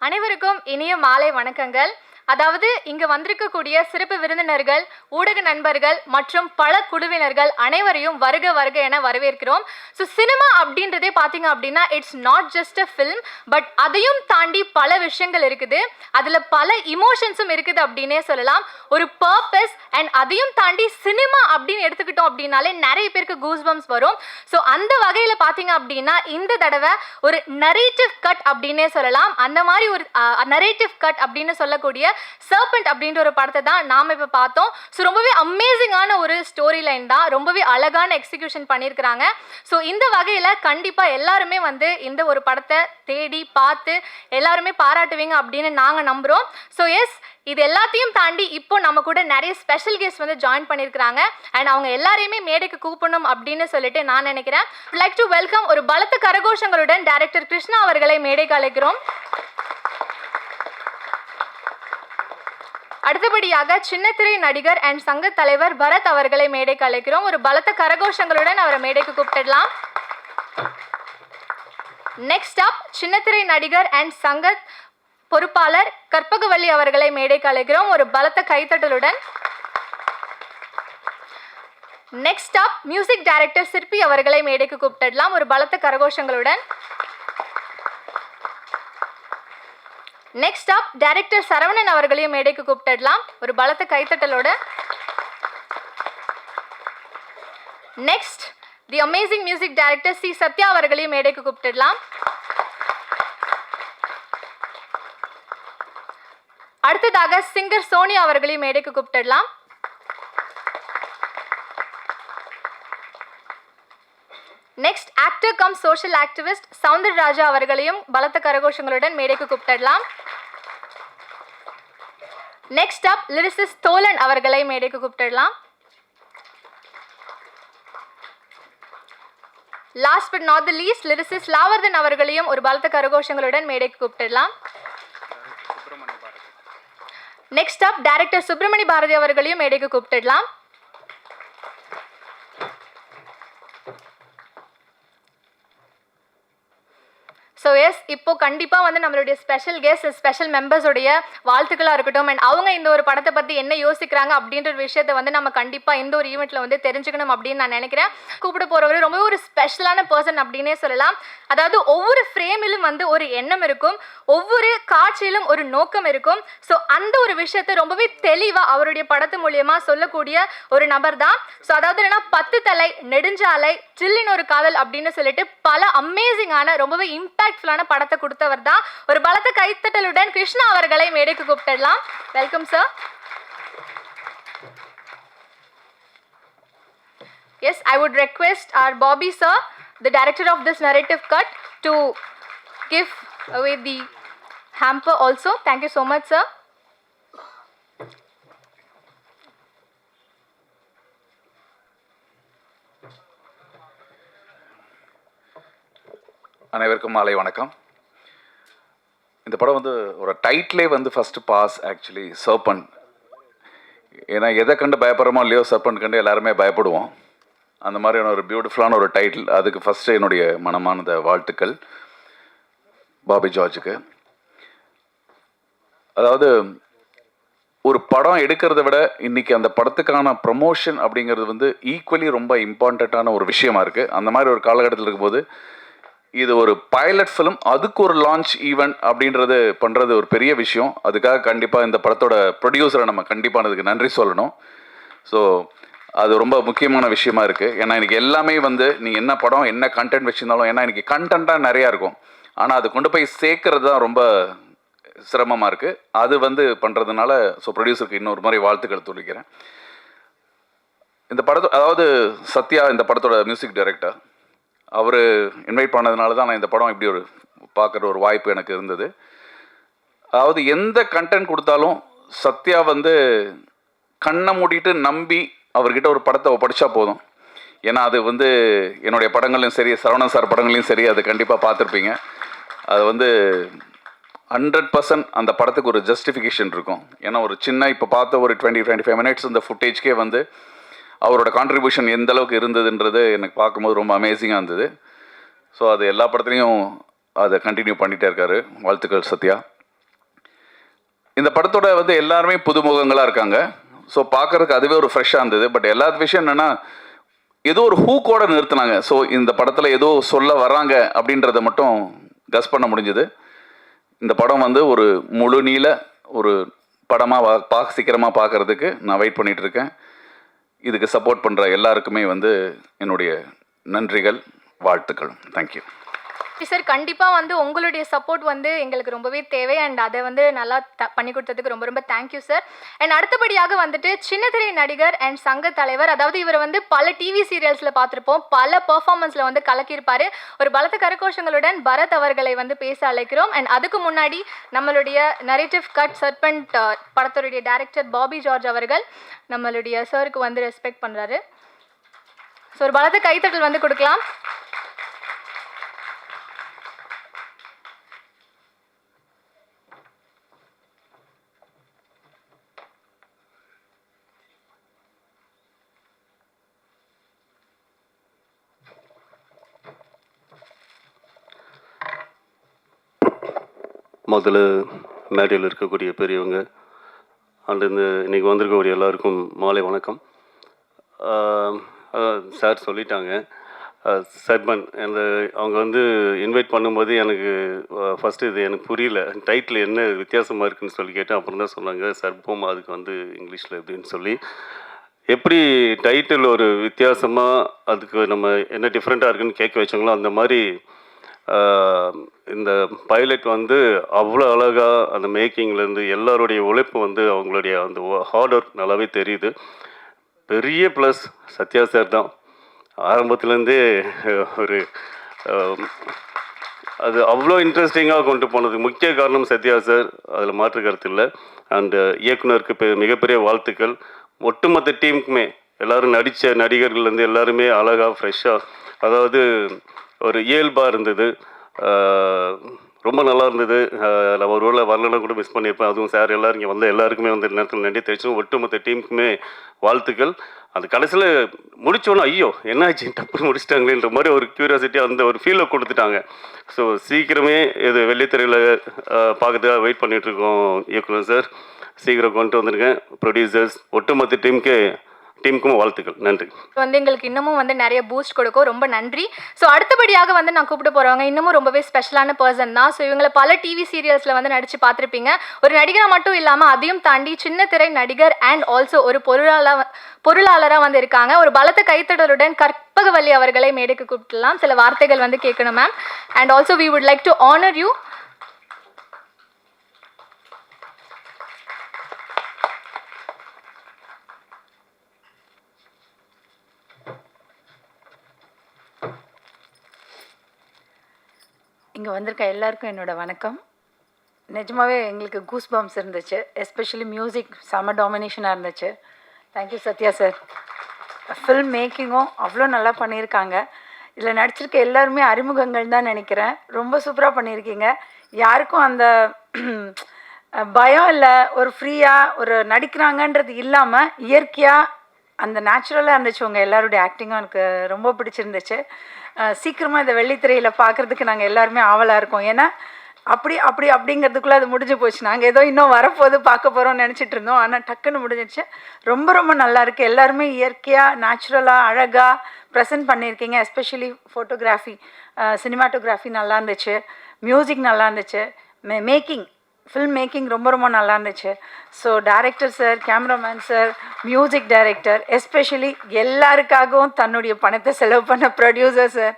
அனைவருக்கும் இனிய மாலை வணக்கங்கள். அதாவது இங்கு வந்திருக்கக்கூடிய சிறப்பு விருந்தினர்கள், ஊடக நண்பர்கள் மற்றும் பல குழுவினர்கள் அனைவரையும் வருக வருக என வரவேற்கிறோம். ஸோ சினிமா அப்படின்றதே பார்த்தீங்க அப்படின்னா it's not just a film, but அதையும் தாண்டி பல விஷயங்கள் இருக்குது. அதில் பல இமோஷன்ஸும் இருக்குது அப்படின்னே சொல்லலாம். ஒரு பர்பஸ் அண்ட் அதையும் தாண்டி சினிமா அப்படின்னு எடுத்துக்கிட்டோம் அப்படின்னாலே நிறைய பேருக்கு கூஸ்பம்ஸ் வரும். ஸோ அந்த வகையில் பார்த்தீங்க அப்படின்னா இந்த தடவை ஒரு நரேட்டிவ் கட் அப்படின்னே சொல்லலாம். அந்த மாதிரி ஒரு நரேட்டிவ் கட் அப்படின்னு சொல்லக்கூடிய சர்பெண்ட் அப்படின்ற ஒரு படத்தை தான் நாம இப்போ பார்த்தோம். ஸோ ரொம்பவே அமேசிங்கான ஒரு ஸ்டோரி லைன் தான், ரொம்பவே அழகான எக்ஸிக்யூஷன் பண்ணியிருக்கிறாங்க. ஸோ இந்த வகையில் கண்டிப்பாக எல்லாருமே வந்து இந்த ஒரு படத்தை தேடி பார்த்து எல்லாருமே பாராட்டுவீங்க அப்படின்னு நாங்கள் நம்புகிறோம். ஸோ எஸ், இது எல்லாத்தையும் தாண்டி இப்போ நம்ம கூட நிறைய ஸ்பெஷல் கெஸ்ட் வந்து ஜாயின் பண்ணியிருக்கிறாங்க. அண்ட் அவங்க எல்லாரையுமே மேடைக்கு கூப்பிடணும் அப்படின்னு சொல்லிட்டு நான் நினைக்கிறேன். லைக் டு வெல்கம் ஒரு பலத்த கரகோஷங்களுடன் டைரக்டர் கிருஷ்ணா அவர்களை மேடைக்கு அழைக்கிறோம். அடுத்தபடியாக சின்னத்திரை நடிகர் அண்ட் சங்க தலைவர் பரத் அவர்களை மேடைக்கு அழைக்கிறோம். ஒரு பலத்த கரகோஷங்களுடன் அவரை மேடைக்கு கூப்பிட்டுடலாம். நெக்ஸ்ட் அப் சின்னத்திரை நடிகர் அண்ட் சங்க பொறுப்பாளர் கற்பகவள்ளி அவர்களை மேடைக்கு அழைக்கிறோம். ஒரு பலத்த கைத்தட்டலுடன். Next up music director Sirpi அவர்களை மேடைக்கு கூப்பிட்டுடலாம். ஒரு பலத்த கரகோஷங்களுடன். நெக்ஸ்ட் அப் டைரக்டர் சரவணன் அவர்களையும் மேடைக்கு கூப்பிட்டுடலாம். ஒரு பலத்த கைத்தட்டலோட. Next the amazing music director C Sathya அவர்களையும் மேடைக்கு கூப்பிட்டுடலாம். அடுத்ததாக சிங்கர் சோனியா அவர்களையும் மேடைக்கு கூப்பிட்டுடலாம். Next actor cum social activist Soundar Raja அவர்களையும் பலத்த கரகோஷங்களுடன் மேடைக்கு கூப்பிட்டுடலாம். நெக்ஸ்ட் அப் லிரிசிஸ்ட் தோலன் அவர்களை மேடைக்கு கூப்பிட்டுடலாம். Last but not the least lyricist Lavarthan அவர்களையும் ஒரு பலத்த கரகோஷங்களுடன் மேடைக்கு கூப்பிட்டுடலாம். Next up director Subramani Bharathi அவர்களையும் மேடைக்கு கூப்பிட்டுடலாம். ஸோ எஸ், இப்போ கண்டிப்பாக வந்து நம்மளுடைய ஸ்பெஷல் கெஸ்ட் ஸ்பெஷல் மெம்பர்ஸோடைய வாழ்த்துக்களாக இருக்கட்டும் அண்ட் அவங்க இந்த ஒரு படத்தை பற்றி என்ன யோசிக்கிறாங்க அப்படின்ற ஒரு விஷயத்தை வந்து நம்ம கண்டிப்பாக இந்த ஒரு ஈவெண்ட்டில் வந்து தெரிஞ்சுக்கணும் அப்படின்னு நான் நினைக்கிறேன். கூப்பிட போகிறவர் ரொம்ப ஒரு ஸ்பெஷலான பர்சன் அப்படின்னே சொல்லலாம். அதாவது ஒவ்வொரு ஃப்ரேமிலும் வந்து ஒரு எண்ணம் இருக்கும், ஒவ்வொரு காட்சியிலும் ஒரு நோக்கம் இருக்கும். ஸோ அந்த ஒரு விஷயத்தை ரொம்பவே தெளிவாக அவருடைய படத்து மூலியமாக சொல்லக்கூடிய ஒரு நபர் தான். ஸோ அதாவது என்னன்னா 10 தலை, நெடுஞ்சாலை, சில்லின் ஒரு காதல் அப்படின்னு சொல்லிட்டு பல அமேசிங்கான ரொம்பவே இம்பாக்ட்ஃபுல்லான படத்தை கொடுத்தவர் தான். ஒரு பலத்த கைத்தட்டலுடன் கிருஷ்ணா அவர்களை மேடைக்கு கூப்பிட்டுடலாம். Welcome sir. Yes, I would request our Bobby sir, the director of this narrative cut, to give away the hamper also. Thank you so much sir. அனைவருக்கும் மாலை வணக்கம். இந்த படம் வந்து ஒரு டைட்டிலே வந்து ஃபஸ்ட்டு பாஸ் ஆக்சுவலி சர்பன். ஏன்னா எதை கண்டு பயப்படுறோமோ இல்லையோ சர்பன் கண்டு எல்லாருமே பயப்படுவோம். அந்த மாதிரியான ஒரு பியூட்டிஃபுல்லான ஒரு டைட்டில். அதுக்கு ஃபஸ்ட்டு என்னுடைய மனமானத வாழ்த்துக்கள் பாபி ஜார்ஜுக்கு. அதாவது ஒரு படம் எடுக்கிறத விட இன்றைக்கி அந்த படத்துக்கான ப்ரமோஷன் அப்படிங்கிறது வந்து ஈக்குவலி ரொம்ப இம்பார்ட்டண்ட்டான ஒரு விஷயமா இருக்குது. அந்த மாதிரி ஒரு காலகட்டத்தில் இருக்கும்போது இது ஒரு பைலட் ஃபிலிம், அதுக்கு ஒரு லான்ச் ஈவெண்ட் அப்படின்றது பண்ணுறது ஒரு பெரிய விஷயம். அதுக்காக கண்டிப்பாக இந்த படத்தோட ப்ரொடியூசரை நம்ம கண்டிப்பாக அதுக்கு நன்றி சொல்லணும். ஸோ அது ரொம்ப முக்கியமான விஷயமா இருக்குது. ஏன்னா இன்றைக்கி எல்லாமே வந்து நீங்கள் என்ன படம் என்ன கண்டென்ட் வச்சுருந்தாலும், ஏன்னா இன்றைக்கி கண்டென்ட்டாக நிறையா இருக்கும், ஆனால் அது கொண்டு போய் சேர்க்கறது தான் ரொம்ப சிரமமாக இருக்குது. அது வந்து பண்ணுறதுனால ஸோ ப்ரொடியூசருக்கு இன்னொரு மாதிரி வாழ்த்துக்கள் சொல்லிக்கிறேன். இந்த படத்தோட அதாவது சத்யா இந்த படத்தோட மியூசிக் டைரக்டர், அவர் இன்வைட் பண்ணதுனால தான் நான் இந்த படம் இப்படி ஒரு பார்க்குற ஒரு வாய்ப்பு எனக்கு இருந்தது. அதாவது எந்த கண்டென்ட் கொடுத்தாலும் சத்யா வந்து கண்ணை மூடிட்டு நம்பி அவர்கிட்ட ஒரு படத்தை படித்தா போதும். ஏன்னா அது வந்து என்னுடைய படங்களையும் சரி, சரவணன் சார் படங்களையும் சரி, அது கண்டிப்பாக பார்த்துருப்பீங்க. அது வந்து 100% அந்த படத்துக்கு ஒரு ஜஸ்டிஃபிகேஷன் இருக்கும். ஏன்னா ஒரு சின்ன இப்போ பார்த்த ஒரு 20-25 மினிட்ஸ் இந்த ஃபுட்டேஜ்க்கே வந்து அவரோட கான்ட்ரிபியூஷன் எந்த அளவுக்கு இருந்ததுன்றது எனக்கு பார்க்கும்போது ரொம்ப அமேசிங்காக இருந்தது. ஸோ அது எல்லா படத்துலையும் அதை கண்டினியூ பண்ணிகிட்டே இருக்காரு. வாழ்த்துக்கள் சத்யா. இந்த படத்தோட வந்து எல்லாருமே புதுமுகங்களாக இருக்காங்க. ஸோ பார்க்கறதுக்கு அதுவே ஒரு ஃப்ரெஷ்ஷாக இருந்தது. பட் எல்லா விஷயம் என்னென்னா ஏதோ ஒரு ஹூக்கோட நிறுத்தினாங்க. ஸோ இந்த படத்தில் ஏதோ சொல்ல வராங்க அப்படின்றத மட்டும் கஸ் பண்ண முடிஞ்சது. இந்த படம் வந்து ஒரு முழு நீள ஒரு படமாக சீக்கிரமாக பார்க்கறதுக்கு நான் வெயிட் பண்ணிட்டு இருக்கேன். இதுக்கு சப்போர்ட் பண்ணுற எல்லாருக்குமே வந்து என்னுடைய நன்றிகள், வாழ்த்துக்கள். Thank you sir. கண்டிப்பாக வந்து உங்களுடைய சப்போர்ட் வந்து எங்களுக்கு ரொம்பவே தேவை அண்ட் அதை வந்து நல்லா பண்ணி கொடுத்ததுக்கு ரொம்ப ரொம்ப தேங்க்யூ சார். அண்ட் அடுத்தபடியாக வந்துட்டு சின்னத்திரை நடிகர் அண்ட் சங்க தலைவர், அதாவது இவர் வந்து பல டிவி சீரியல்ஸில் பார்த்துருப்போம், பல பெர்ஃபார்மன்ஸில் வந்து கலக்கியிருப்பார். ஒரு பலத்த கரகோஷங்களுடன் பரத் அவர்களை வந்து பேச அழைக்கிறோம். அண்ட் அதுக்கு முன்னாடி நம்மளுடைய நரேட்டிவ் கட் சர்பெண்ட் படத்துடைய டைரக்டர் பாபி ஜார்ஜ் அவர்கள் நம்மளுடைய சாருக்கு வந்து ரெஸ்பெக்ட் பண்ணுறாரு. ஸோ ஒரு பலத்த கைத்தட்டல் வந்து கொடுக்கலாம். முதல்ல மேடையில் இருக்கக்கூடிய பெரியவங்க அண்ட் இன்றைக்கி வந்திருக்கக்கூடிய எல்லாருக்கும் மாலை வணக்கம். சார் சொல்லிட்டாங்க சர்பன் அவங்க வந்து இன்வைட் பண்ணும்போது எனக்கு ஃபஸ்ட்டு இது எனக்கு புரியல, டைட்டில் என்ன வித்தியாசமாக இருக்குதுன்னு சொல்லி கேட்டேன். அப்புறம் தான் சொன்னாங்க சர்பம், அதுக்கு வந்து இங்கிலீஷில் எப்படின்னு சொல்லி. எப்படி டைட்டில் ஒரு வித்தியாசமாக அதுக்கு நம்ம என்ன டிஃப்ரெண்ட்டாக இருக்குதுன்னு கேட்க வச்சாங்களோ அந்த மாதிரி இந்த பைலட் வந்து அவ்வளோ அழகாக அந்த மேக்கிங்லேருந்து எல்லாருடைய உழைப்பு வந்து அவங்களுடைய அந்த ஹார்ட் ஒர்க் நல்லாவே தெரியுது. பெரிய ப்ளஸ் சத்யா சார் தான். ஆரம்பத்துலேருந்தே ஒரு அது அவ்வளோ இன்ட்ரெஸ்டிங்காக கொண்டு போனது முக்கிய காரணம் சத்யா சார், அதில் மாற்று கருத்து இல்லை. அண்டு இயக்குனருக்கு மிகப்பெரிய வாழ்த்துக்கள். ஒட்டுமொத்த டீமுக்குமே எல்லோரும் நடித்த நடிகர்கள்லேருந்து எல்லாருமே அழகாக ஃப்ரெஷ்ஷாக, அதாவது ஒரு இயல்பாக இருந்தது. ரொம்ப நல்லா இருந்தது. நான் ஒரு வேளை வரலன்னா கூட மிஸ் பண்ணியிருப்பேன். அதுவும் சார் எல்லோரும் இங்கே வந்த எல்லாருக்குமே வந்து நேரத்தில் நன்றி தெரிவிச்சோம். ஒட்டுமொத்த டீமுக்குமே வாழ்த்துக்கள். அந்த கடைசியில் முடித்தோன்னே ஐயோ என்னாச்சு டப்புன்னு முடிச்சிட்டாங்களேன்ற மாதிரி ஒரு க்யூரியாசிட்டி, அந்த ஒரு ஃபீலை கொடுத்துட்டாங்க. ஸோ சீக்கிரமே இது வெள்ளித்திரையில் பார்க்கறதுக்காக வெயிட் பண்ணிகிட்ருக்கோம் இயக்குனர் சார். சீக்கிரம் கொண்டு வந்திருக்கேன். ப்ரொடியூசர்ஸ் ஒட்டுமொத்த டீமுக்கும் வாழ்த்துக்கள். நன்றி. வந்து எங்களுக்கு இன்னமும் வந்து நிறைய பூஸ்ட் கொடுக்கும். ரொம்ப நன்றி. ஸோ அடுத்தபடியாக வந்து நான் கூப்பிட்டு போகிறவங்க இன்னமும் ரொம்பவே ஸ்பெஷலான பர்சன் தான். ஸோ இவங்களை பல டிவி சீரியல்ஸில் வந்து நடித்து பார்த்துருப்பீங்க. ஒரு நடிகராக மட்டும் இல்லாமல் அதையும் தாண்டி சின்ன திரை நடிகர் அண்ட் ஆல்சோ ஒரு பொருளாளராக வந்து இருக்காங்க. ஒரு பலத்த கைத்தடலுடன் கற்பகவல்லி அவர்களை மேடைக்கு கூப்பிட்டுலாம் சில வார்த்தைகள் வந்து கேட்கணும் ma'am. And also we would like to honour you. இங்கே வந்திருக்க எல்லாருக்கும் என்னோடய வணக்கம். நிஜமாகவே எங்களுக்கு கூஸ் பம்ப்ஸ் இருந்துச்சு. எஸ்பெஷலி மியூசிக் செம்ம டாமினேஷனாக இருந்துச்சு. Thank you Sathya sir. ஃபில்ம் மேக்கிங்கும் அவ்வளோ நல்லா பண்ணியிருக்காங்க. இதில் நடிச்சிருக்க எல்லாருமே அறிமுகங்கள் தான் நினைக்கிறேன். ரொம்ப சூப்பராக பண்ணியிருக்கீங்க. யாருக்கும் அந்த பயம் இல்லை, ஒரு ஃப்ரீயாக ஒரு நடிக்கிறாங்கன்றது இல்லாமல் இயற்கையாக அந்த நேச்சுரலாக இருந்துச்சு. உங்கள் எல்லாருடைய ஆக்டிங்கும் எனக்கு ரொம்ப பிடிச்சிருந்துச்சு. சீக்கிரமாக இந்த வெள்ளித்திரையில் பார்க்குறதுக்கு நாங்கள் எல்லாருமே ஆவலாக இருக்கோம். ஏன்னா அப்படிங்கிறதுக்குள்ளே அது முடிஞ்சு போச்சு. நாங்கள் ஏதோ இன்னும் வரப்போது பார்க்க போகிறோம்னு நினச்சிட்டு இருந்தோம். ஆனால் டக்குன்னு முடிஞ்சிடுச்சு. ரொம்ப ரொம்ப நல்லா இருக்குது. எல்லாருமே இயற்கையாக நேச்சுரலாக அழகாக ப்ரெசென்ட் பண்ணியிருக்கீங்க. எஸ்பெஷலி ஃபோட்டோகிராஃபி, சினிமாட்டோகிராஃபி நல்லா இருந்துச்சு. மியூசிக் நல்லா இருந்துச்சு. ஃபில்ம் மேக்கிங் ரொம்ப ரொம்ப நல்லா இருந்துச்சு. So director sir, cameraman sir, music director, especially எல்லாருக்காகவும் தன்னுடைய பணத்தை செலவு பண்ண ப்ரொடியூசர் சார்.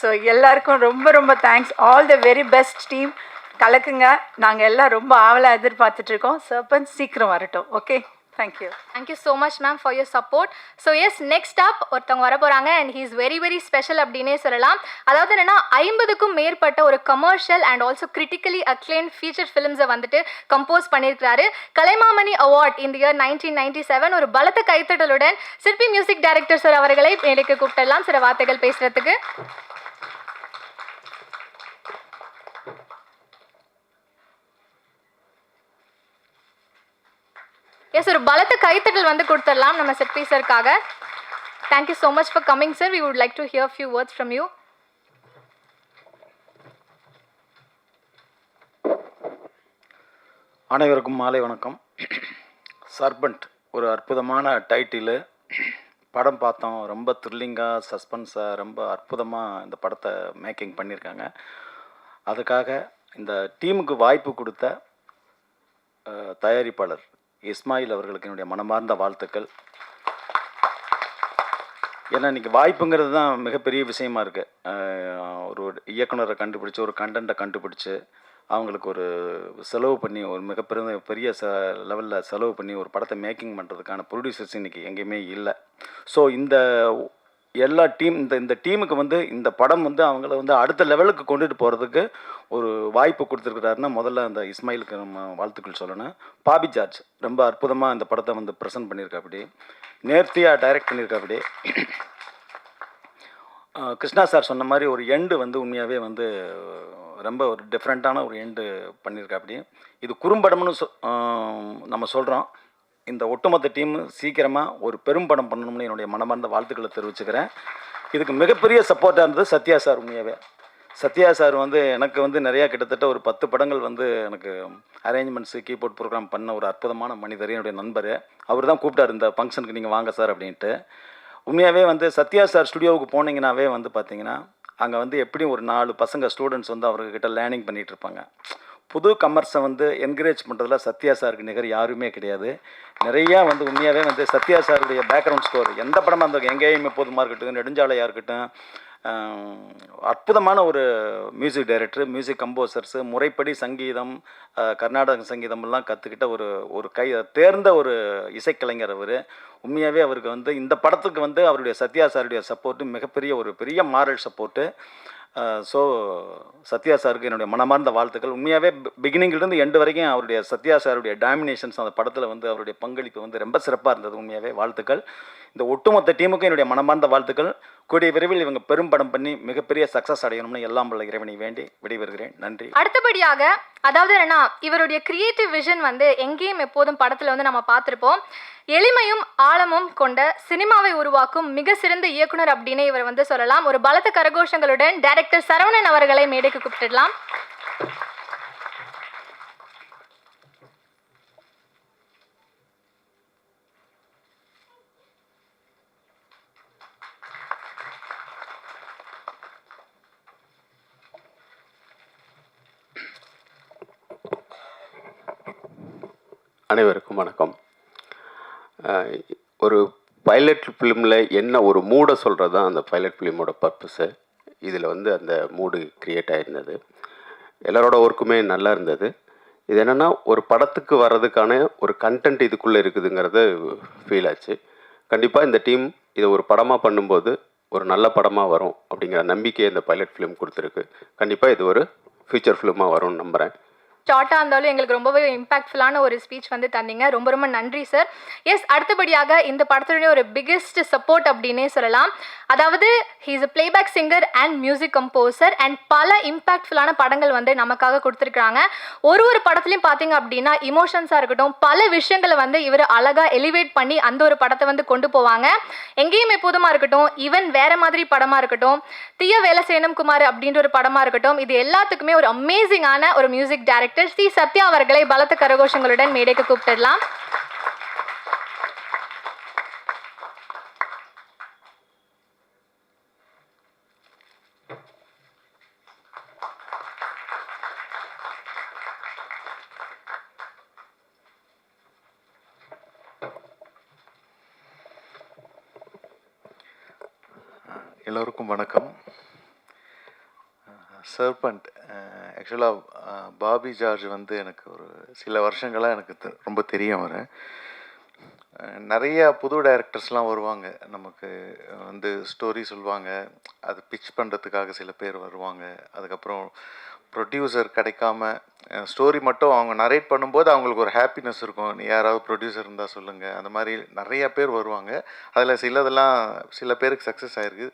ஸோ எல்லாருக்கும் ரொம்ப ரொம்ப thanks. All the very best team. கலக்குங்க. நாங்கள் எல்லாம் ரொம்ப ஆவலாக எதிர்பார்த்துட்ருக்கோம். சர்பன் சீக்கிரம் வரட்டும். Okay, thank you. Thank you so much ma'am for your support. So yes, next up ஒருத்தவங்க வர போகிறாங்க and he is very very special அப்படின்னே சொல்லலாம். அதாவது என்னென்னா 50க்கும் மேற்பட்ட ஒரு commercial and also critically acclaim feature ஃபிலிம்ஸை வந்துட்டு கம்போஸ் பண்ணியிருக்கிறாரு. கலைமாமணி அவார்ட் இந்த இயர் 1997. ஒரு பலத்த கைத்தட்டலுடன் சிற்பி மியூசிக் டைரக்டர் சார் அவர்களை மேடைக்கு கூப்பிடலாம் சில வார்த்தைகள் பேசுகிறதுக்கு. எஸ், ஒரு பலத்த கைத்தட்டல் வந்து கொடுத்துடலாம் நம்ம சிற்பி சருக்காக. Thank you so much for coming sir. We would like to hear few words from you. அனைவருக்கும் மாலை வணக்கம். சர்பண்ட் ஒரு அற்புதமான டைட்டிலு. படம் பார்த்தோம். ரொம்ப த்ரில்லிங்காக, சஸ்பென்ஸாக, ரொம்ப அற்புதமாக இந்த படத்தை மேக்கிங் பண்ணியிருக்காங்க. அதுக்காக இந்த டீமுக்கு வாய்ப்பு கொடுத்த தயாரிப்பாளர் இஸ்மாயில் அவர்களுக்கு என்னுடைய மனமார்ந்த வாழ்த்துக்கள். ஏன்னா இன்றைக்கி வாய்ப்புங்கிறது தான் மிகப்பெரிய விஷயமா இருக்குது. ஒரு இயக்குனரை கண்டுபிடிச்சி, ஒரு கண்டென்ட்டை கண்டுபிடிச்சி, அவங்களுக்கு ஒரு செலவு பண்ணி, ஒரு பெரிய லெவலில் செலவு பண்ணி ஒரு படத்தை மேக்கிங் பண்ணுறதுக்கான ப்ரொடியூசர்ஸ் இன்றைக்கி எங்கேயுமே இல்லை. ஸோ இந்த எல்லா இந்த டீமுக்கு இந்த படம் அவங்கள அடுத்த லெவலுக்கு கொண்டுட்டு போகிறதுக்கு ஒரு வாய்ப்பு கொடுத்துருக்கிறாருன்னா முதல்ல அந்த இஸ்மாயிலுக்கு நம்ம வாழ்த்துக்கள் சொல்லணும். பாபி ஜார்ஜ் ரொம்ப அற்புதமாக இந்த படத்தை ப்ரெசென்ட் பண்ணியிருக்காப்படி, நேர்த்தியாக டைரக்ட் பண்ணியிருக்காப்படி. கிருஷ்ணா சார் சொன்ன மாதிரி ஒரு எண்டு உண்மையாகவே ரொம்ப ஒரு டிஃப்ரெண்ட்டான ஒரு எண்டு பண்ணியிருக்காப்படி. இது குறும்படம்னு நம்ம சொல்கிறோம். இந்த ஒட்டுமொத்த டீம் சீக்கிரமாக ஒரு பெரும் படம் பண்ணணும்னு என்னுடைய மனமார்ந்த வாழ்த்துக்களை தெரிவிச்சுக்கிறேன். இதுக்கு மிகப்பெரிய சப்போர்ட்டாக இருந்தது சத்யா சார். உண்மையாகவே சத்யா சார் எனக்கு நிறையா கிட்டத்தட்ட ஒரு 10 படங்கள் எனக்கு அரேஞ்ச்மெண்ட்ஸு, கீபோர்ட் ப்ரோக்ராம் பண்ண ஒரு அற்புதமான மனிதர், என்னுடைய நண்பர். அவர் தான் கூப்பிட்டார் இந்த ஃபங்க்ஷனுக்கு நீங்கள் வாங்க சார் அப்படின்ட்டு. உண்மையாகவே சத்யா சார் ஸ்டுடியோவுக்கு போனீங்கன்னாவே பார்த்தீங்கன்னா அங்கே எப்படியும் ஒரு 4 பசங்க ஸ்டூடெண்ட்ஸ் அவர்கிட்ட லேர்னிங் பண்ணிகிட்டு இருப்பாங்க. புது கமர்ஸை என்கரேஜ் பண்ணுறதுல சத்யா சாருக்கு நிகர் யாருமே கிடையாது. நிறையா உண்மையாகவே சத்யா சாருடைய பேக்ரவுண்ட் ஸ்கோர் எந்த படமாக இருந்தால் எங்கேயும் எப்போதுமா இருக்கட்டும், நெடுஞ்சாலையாக இருக்கட்டும், அற்புதமான ஒரு மியூசிக் டைரக்டர், மியூசிக் கம்போசர்ஸு, முறைப்படி சங்கீதம், கர்நாடக சங்கீதமெல்லாம் கற்றுக்கிட்ட ஒரு தேர்ந்த ஒரு இசைக்கலைஞர் அவர். உண்மையாகவே அவருக்கு இந்த படத்துக்கு அவருடைய சத்யா சாருடைய சப்போர்ட்டு பெரிய மாரல் சப்போர்ட்டு. ஸோ சத்யா சாருக்கு என்னுடைய மனமார்ந்த வாழ்த்துக்கள். உண்மையாகவே பிகினிங்கிலிருந்து எண்டு வரைக்கும் அவருடைய சத்யா சாருடைய டாமினேஷன்ஸ் அந்த படத்தில் அவருடைய பங்களிப்பு ரொம்ப சிறப்பாக இருந்தது. உண்மையாகவே வாழ்த்துக்கள். இந்த ஒட்டுமொத்த டீமுக்கும் என்னுடைய மனமார்ந்த வாழ்த்துக்கள். கூடிய விரைவில் இவங்க பெரும் படம் பண்ணி மிகப்பெரிய சக்ஸஸ் அடையணும்னு எல்லாம் வல்ல இறைவனை வேண்டி விடைபெறுகிறேன். நன்றி. அடுத்தபடியாக அதாவது என்னன்னா, இவருடைய கிரியேட்டிவ் விஷன் எங்கேயும் எப்போதும் படத்தில் நம்ம பார்த்துருப்போம். எளிமையும் ஆழமும் கொண்ட சினிமாவை உருவாக்கும் மிக சிறந்த இயக்குனர் அப்படின்னு இவர் சொல்லலாம். ஒரு பலத்த கரகோஷங்களுடன் டைரக்டர் சரவணன் அவர்களை மேடைக்கு கூப்பிட்டுடலாம். அனைவருக்கும் வணக்கம். ஒரு பைலட் ஃபிலிமில் என்ன ஒரு மூடை சொல்கிறது தான் அந்த பைலட் ஃபிலிமோட பர்பஸு. இதில் அந்த மூடு க்ரியேட் ஆகிருந்தது. எல்லாரோட ஒர்க்குமே நல்லா இருந்தது. இது என்னென்னா, ஒரு படத்துக்கு வர்றதுக்கான ஒரு கண்டென்ட் இதுக்குள்ளே இருக்குதுங்கிறது ஃபீல் ஆச்சு. கண்டிப்பாக இந்த டீம் இதை ஒரு படமாக பண்ணும்போது ஒரு நல்ல படமாக வரும் அப்படிங்கிற நம்பிக்கையை இந்த பைலட் ஃபிலிம் கொடுத்துருக்கு. கண்டிப்பாக இது ஒரு ஃபியூச்சர் ஃபிலிமாக வரும்னு நம்புகிறேன். ஷார்ட்டாக இருந்தாலும் எங்களுக்கு ரொம்பவே இம்பாக்ட்ஃபுல்லான ஒரு ஸ்பீச் தந்தீங்க. ரொம்ப ரொம்ப நன்றி சார். எஸ், அடுத்தபடியாக இந்த படத்துடைய ஒரு பிக்கெஸ்ட் சப்போர்ட் அப்படின்னே சொல்லலாம். அதாவது he's a playback singer and music composer and பல இம்பாக்ட்ஃபுல்லான படங்கள் நமக்காக கொடுத்துருக்காங்க. ஒரு படத்துலையும் பார்த்தீங்க அப்படின்னா இமோஷன்ஸாக இருக்கட்டும், பல விஷயங்களை இவர் அழகாக எலிவேட் பண்ணி அந்த ஒரு படத்தை கொண்டு போவாங்க. எங்கேயும் எப்போதுமா இருக்கட்டும், ஈவன் வேற மாதிரி படமாக இருக்கட்டும், தீய வேலை செய்யணும் குமார் அப்படின்ற ஒரு படமாக இருக்கட்டும், இது எல்லாத்துக்குமே ஒரு அமேசிங்கான ஒரு மியூசிக் டைரக்டர் சி சத்யா அவர்களை பலத்த கரகோஷங்களுடன் மேடைக்கு கூப்பிட்டுடலாம். எல்லோருக்கும் வணக்கம். சர்பண்ட் ஆக்சுவலாக பாபி ஜார்ஜ் எனக்கு ஒரு சில வருஷங்களாக எனக்கு ரொம்ப தெரியும். அவர் நிறைய புது டைரக்டர்ஸ்லாம் வருவாங்க, நமக்கு ஸ்டோரி சொல்லுவாங்க, அது பிச் பண்ணுறதுக்காக சில பேர் வருவாங்க. அதுக்கப்புறம் ப்ரொடியூசர் கிடைக்காம ஸ்டோரி மட்டும் அவங்க நரேட் பண்ணும்போது அவங்களுக்கு ஒரு ஹாப்பினஸ் இருக்கும். நீ யாராவது ப்ரொடியூசர் இருந்தால் சொல்லுங்கள். அந்த மாதிரி நிறைய பேர் வருவாங்க. அதில் சில பேருக்கு சக்ஸஸ் ஆகிருக்கு,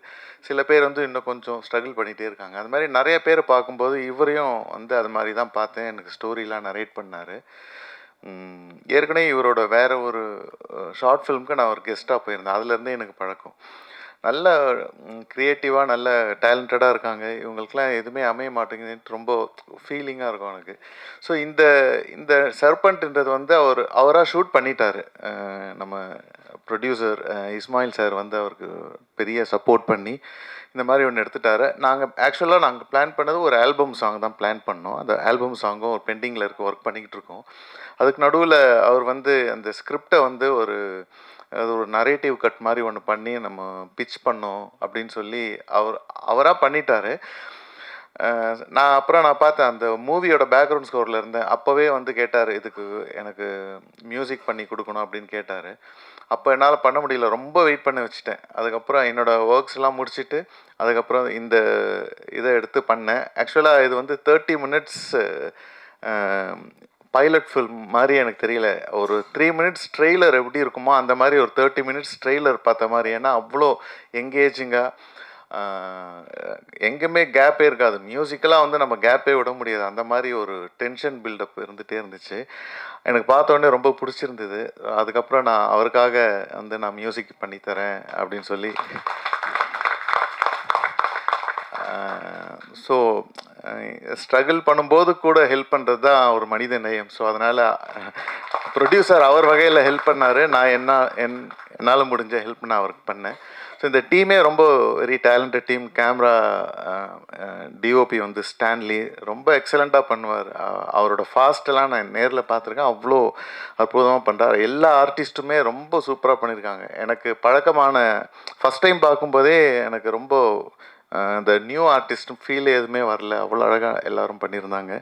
சில பேர் இன்னும் கொஞ்சம் ஸ்ட்ரகிள் பண்ணிகிட்டே இருக்காங்க. அது மாதிரி நிறைய பேர் பார்க்கும்போது இவரையும் அது மாதிரி தான் பார்த்தேன். எனக்கு ஸ்டோரிலாம் நரேட் பண்ணார். ஏற்கனவே இவரோட வேறு ஒரு ஷார்ட் ஃபிலிமுக்கு நான் ஒரு கெஸ்ட்டாக போயிருந்தேன். அதுலேருந்தே எனக்கு பழக்கம். நல்ல க்ரியேட்டிவாக நல்ல டேலண்டடாக இருக்காங்க. இவங்களுக்கெல்லாம் எதுவுமே அமைய மாட்டேங்குதுன்ட்டு ரொம்ப ஃபீலிங்காக இருக்கும் எனக்கு. ஸோ இந்த இந்த சர்பண்ட்ன்றது வந்து அவராக ஷூட் பண்ணிட்டாரு. நம்ம ப்ரொடியூசர் இஸ்மாயில் சார் வந்து அவருக்கு பெரிய சப்போர்ட் பண்ணி இந்த மாதிரி ஒன்று எடுத்துட்டாரு. நாங்கள் பிளான் பண்ணது ஒரு ஆல்பம் சாங் தான் பிளான் பண்ணோம். அந்த ஆல்பம் சாங்கும் ஒரு பெண்டிங்கில் இருக்க ஒர்க் பண்ணிக்கிட்டு இருக்கோம். அதுக்கு நடுவில் அவர் வந்து அந்த ஸ்கிரிப்டை வந்து அது ஒரு நரேட்டிவ் கட் மாதிரி ஒன்று பண்ணி நம்ம பிட்ச் பண்ணோம் அப்படின்னு சொல்லி அவராக பண்ணிட்டாரு. நான் பார்த்தேன் அந்த மூவியோட பேக்ரவுண்ட் ஸ்கோரில் இருந்தேன். அப்போவே வந்து கேட்டார், இதுக்கு எனக்கு மியூசிக் பண்ணி கொடுக்கணும் அப்படின்னு கேட்டார். அப்போ என்னால் பண்ண முடியல, ரொம்ப வெயிட் பண்ண வச்சுட்டேன். அதுக்கப்புறம் என்னோடய ஒர்க்ஸ்லாம் முடிச்சுட்டு அதுக்கப்புறம் இந்த இதை எடுத்து பண்ணேன். ஆக்சுவலாக இது வந்து 30 மினிட்ஸ் பைலட் ஃபில்ம் மாதிரி எனக்கு தெரியல. ஒரு 3 மினிட்ஸ் ட்ரெய்லர் எப்படி இருக்குமோ அந்த மாதிரி ஒரு 30 மினிட்ஸ் ட்ரெய்லர் பார்த்த மாதிரி. ஏன்னா அவ்வளோ எங்கேஜிங்காக எங்கேயுமே கேப்பே இருக்காது. மியூசிக்கெல்லாம் வந்து நம்ம கேப்பே விட முடியாது. அந்த மாதிரி ஒரு டென்ஷன் பில்டப் இருந்துகிட்டே இருந்துச்சு. எனக்கு பார்த்தோன்னே ரொம்ப பிடிச்சிருந்தது. அதுக்கப்புறம் நான் அவருக்காக வந்து நான் மியூசிக் பண்ணித்தரேன் அப்படின்னு சொல்லி ஸோ ஸ்ட்ரகிள் பண்ணும்போது கூட ஹெல்ப் பண்ணுறது தான் ஒரு மனித நேயம். ஸோ அதனால் ப்ரொடியூசர் அவர் வகையில் ஹெல்ப் பண்ணார். நான் என்னால் முடிஞ்ச ஹெல்ப் நான் அவருக்கு பண்ணேன். ஸோ இந்த டீமே ரொம்ப very talented team. Camera DOP வந்து ஸ்டான்லி ரொம்ப எக்ஸலண்ட்டாக பண்ணுவார். அவரோட ஃபாஸ்ட்டெல்லாம் நான் நேரில் பார்த்துருக்கேன். அவ்வளோ அற்புதமாக பண்ணுறார். எல்லா ஆர்டிஸ்ட்டுமே ரொம்ப சூப்பராக பண்ணியிருக்காங்க. எனக்கு பழக்கமான ஃபஸ்ட் டைம் பார்க்கும்போதே எனக்கு ரொம்ப இந்த நியூ ஆர்டிஸ்ட்டும் ஃபீல் எதுவுமே வரல. அவ்வளோ அழகாக எல்லோரும் பண்ணியிருந்தாங்க.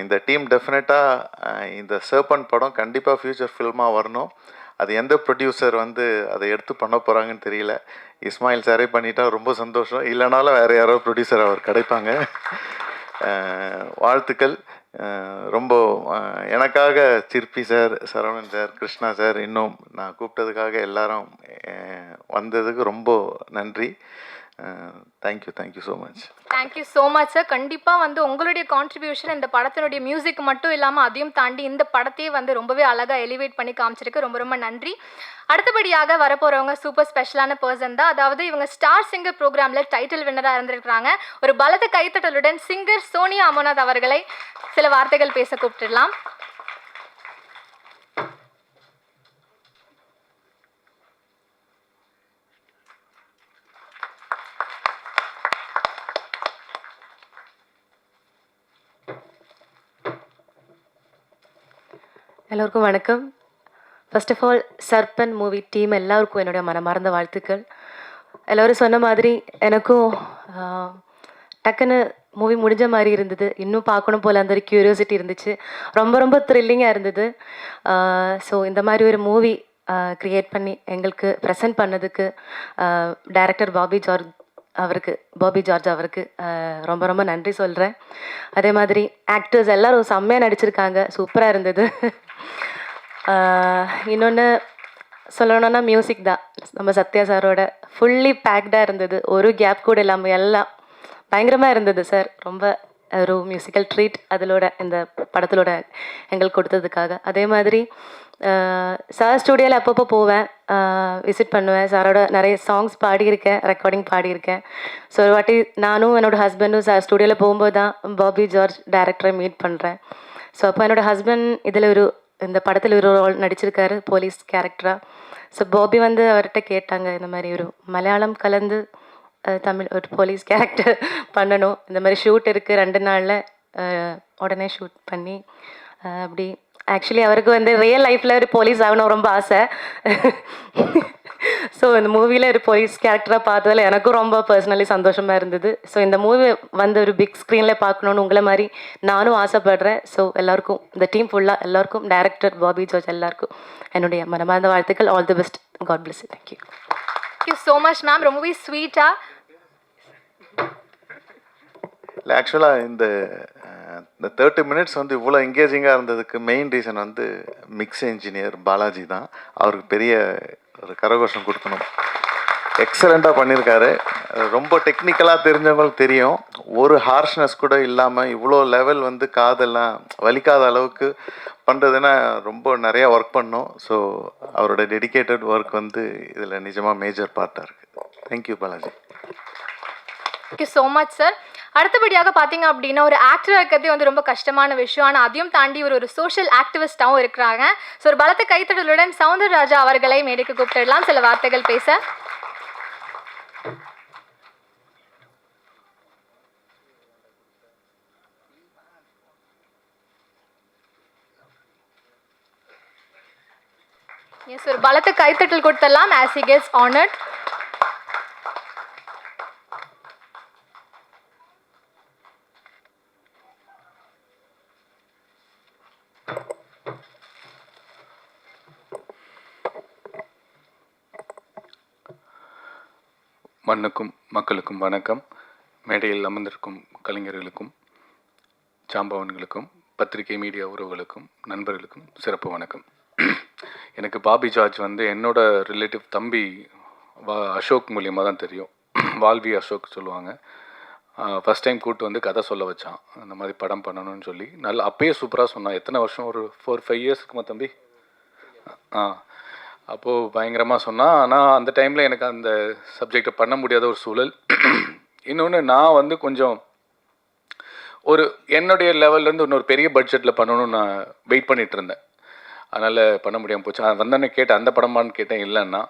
இந்த டீம் டெஃபினட்டாக இந்த சர்பண்ட் படம் கண்டிப்பாக ஃப்யூச்சர் ஃபில்மாக வரணும். அது எந்த ப்ரொடியூசர் வந்து அதை எடுத்து பண்ண போகிறாங்கன்னு தெரியல. இஸ்மாயில் சாரே பண்ணிட்டா ரொம்ப சந்தோஷம். இல்லைனாலும் வேறு யாரோ ப்ரொடியூசர் அவர் கிடைப்பாங்க. வாழ்த்துக்கள். ரொம்ப எனக்காக சிற்பி sir, Saravanan sir, Krishna sir, இன்னும் நான் கூப்பிட்டதுக்காக எல்லாரும் வந்ததுக்கு ரொம்ப நன்றி. Thank you so much. Thank you so much sir. கண்டிப்பாக வந்து உங்களுடைய கான்ட்ரிபியூஷன் இந்த படத்தினுடைய மியூசிக் மட்டும் இல்லாமல் அதையும் தாண்டி இந்த படத்தையே வந்து ரொம்பவே அழகாக எலிவேட் பண்ணி காமிச்சிருக்கு. ரொம்ப ரொம்ப நன்றி. அடுத்தபடியாக வரப்போகிறவங்க சூப்பர் ஸ்பெஷலான பர்சன் தான். அதாவது இவங்க ஸ்டார் சிங்கர் ப்ரோக்ராமில் டைட்டில் வின்னராக இருந்திருக்கிறாங்க. ஒரு பலத்த கைத்தட்டலுடன் சிங்கர் சோனியா அமர்நாத் அவர்களை சில வார்த்தைகள் பேச கூப்பிட்டுடலாம். எல்லோருக்கும் வணக்கம். ஃபர்ஸ்ட் ஆஃப் ஆல் சர்பன் மூவி டீம் எல்லாருக்கும் என்னுடைய மனமார்ந்த வாழ்த்துக்கள். எல்லோரும் சொன்ன மாதிரி எனக்கும் டக்குன்னு மூவி முடிஞ்ச மாதிரி இருந்தது. இன்னும் பார்க்கணும் போல் அந்த ஒரு க்யூரியாசிட்டி இருந்துச்சு. ரொம்ப ரொம்ப த்ரில்லிங்காக இருந்தது. ஸோ இந்த மாதிரி ஒரு மூவி க்ரியேட் பண்ணி எங்களுக்கு ப்ரெசென்ட் பண்ணதுக்கு டைரக்டர் பாபி ஜார்ஜ் அவருக்கு ரொம்ப ரொம்ப நன்றி சொல்கிறேன். அதே மாதிரி ஆக்டர்ஸ் எல்லோரும் செம்மையாக நடிச்சிருக்காங்க. சூப்பராக இருந்தது. இன்னொன்று சொல்லணுன்னா மியூசிக் தான். நம்ம சத்யா சாரோட ஃபுல்லி பேக்டாக இருந்தது. ஒரு கேப் கூட இல்லாமல் எல்லாம் பயங்கரமாக இருந்தது சார். ரொம்ப ஒரு மியூசிக்கல் ட்ரீட் அதிலோட இந்த படத்திலோட எங்களுக்கு கொடுத்ததுக்காக. அதே மாதிரி சார் ஸ்டூடியோவில் அப்பப்போ போவேன், விசிட் பண்ணுவேன். சாரோட நிறைய சாங்ஸ் பாடியிருக்கேன், ரெக்கார்டிங் பாடியிருக்கேன். ஸோ ஒரு வாட்டி நானும் என்னோடய ஹஸ்பண்டும் சார் ஸ்டூடியோவில் போகும்போது தான் பாபி ஜார்ஜ் டைரக்டரை மீட் பண்ணுறேன். ஸோ அப்போ என்னோடய ஹஸ்பண்ட் இதில் இந்த படத்தில் ஒரு ரோல் நடிச்சிருக்காரு, போலீஸ் கேரக்டராக. ஸோ பாபி வந்து அவர்கிட்ட கேட்டாங்க, இந்த மாதிரி ஒரு மலையாளம் கலந்து தமிழ் ஒரு போலீஸ் கேரக்டர் பண்ணணும், இந்த மாதிரி ஷூட் இருக்குது 2 நாளில் உடனே ஷூட் பண்ணி அப்படி. ஆக்சுவலி அவருக்கு வந்து ரியல் லைஃப்பில் ஒரு போலீஸ் ஆகணும் ரொம்ப ஆசை. ஸோ இந்த மூவியில் ஒரு போலீஸ் கேரக்டராக பார்த்ததில் எனக்கும் ரொம்ப பர்சனலி சந்தோஷமாக இருந்தது. ஸோ இந்த மூவி வந்து ஒரு பிக் ஸ்க்ரீனில் பார்க்கணுன்னு உங்களை மாதிரி நானும் ஆசைப்படுறேன். ஸோ எல்லாருக்கும், இந்த டீம் ஃபுல்லாக எல்லாருக்கும், டைரக்டர் பாபி ஜார்ஜ் எல்லாருக்கும் என்னுடைய மனமார்ந்த வாழ்த்துக்கள். All the best. God bless you. Thank you. Thank you so much ma'am. ரொம்பவே ஸ்வீட்டாக. இல்லை, ஆக்சுவலாக இந்த 30 மினிட்ஸ் வந்து இவ்வளோ என்கேஜிங்காக இருந்ததுக்கு மெயின் ரீசன் வந்து மிக்ஸ் இன்ஜினியர் பாலாஜி தான். அவருக்கு பெரிய ஒரு கரகோஷம் கொடுக்கணும். எக்ஸலண்ட்டாக பண்ணியிருக்காரு. ரொம்ப டெக்னிக்கலாக தெரிஞ்சவங்களுக்கு தெரியும். ஒரு ஹார்ஷ்னஸ் கூட இல்லாமல் இவ்வளோ லெவல் வந்து காதெல்லாம் வலிக்காத அளவுக்கு பண்ணுறதுன்னா ரொம்ப நிறையா ஒர்க் பண்ணோம். ஸோ அவரோட டெடிக்கேட்டட் ஒர்க் வந்து இதில் நிஜமாக மேஜர் பார்ட்டாக இருக்குது. Thank you Balaji. Thank you so much sir. அடுத்தபடியாக பார்த்தீங்க அப்படின்னா ஒரு ஆக்டராக இருக்கிறதே வந்து ரொம்ப கஷ்டமான விஷயம். ஆனால் அதையும் தாண்டி ஒரு சோஷியல் ஆக்டிவிஸ்டாகவும் இருக்கிறாங்க. ஸோ ஒரு பலத்த கைத்தட்டலுடன் சௌந்தரராஜா அவர்களை மேடைக்கு கூப்பிட்டுடலாம் சில வார்த்தைகள் பேச. எஸ், ஒரு பலத்த கைத்தட்டல் கொடுத்துடலாம் as he gets honored. மண்ணுக்கும் மக்களுக்கும் வணக்கம். மேடையில் அமர்ந்திருக்கும் கலைஞர்களுக்கும் சாம்பவன்களுக்கும் பத்திரிகை மீடியா உறவுகளுக்கும் நண்பர்களுக்கும் சிறப்பு வணக்கம். எனக்கு பாபி ஜார்ஜ் வந்து என்னோட ரிலேட்டிவ் தம்பி அசோக் மூலியமாக தான் தெரியும். வால்வி அசோக் சொல்லுவாங்க. ஃபஸ்ட் டைம் கூப்பிட்டு வந்து கதை சொல்ல வச்சான், அந்த மாதிரி படம் பண்ணணும்னு சொல்லி. நல்லா அப்பயே சூப்பராக சொன்னான். எத்தனை வருஷம், ஒரு 4-5 இயர்ஸ்க்குமா தம்பி? அப்போது பயங்கரமாக சொன்னான். ஆனால் அந்த டைமில் எனக்கு அந்த சப்ஜெக்டை பண்ண முடியாத ஒரு சூழல். இன்னொன்று, நான் வந்து கொஞ்சம் ஒரு என்னுடைய லெவல்லேருந்து இன்னொரு பெரிய பட்ஜெட்டில் பண்ணணும்னு நான் வெயிட் பண்ணிகிட்டு இருந்தேன். அதனால் பண்ண முடியாமல் போச்சு. வந்தோடனே கேட்டேன், அந்த படமானு கேட்டேன். இல்லைன்னா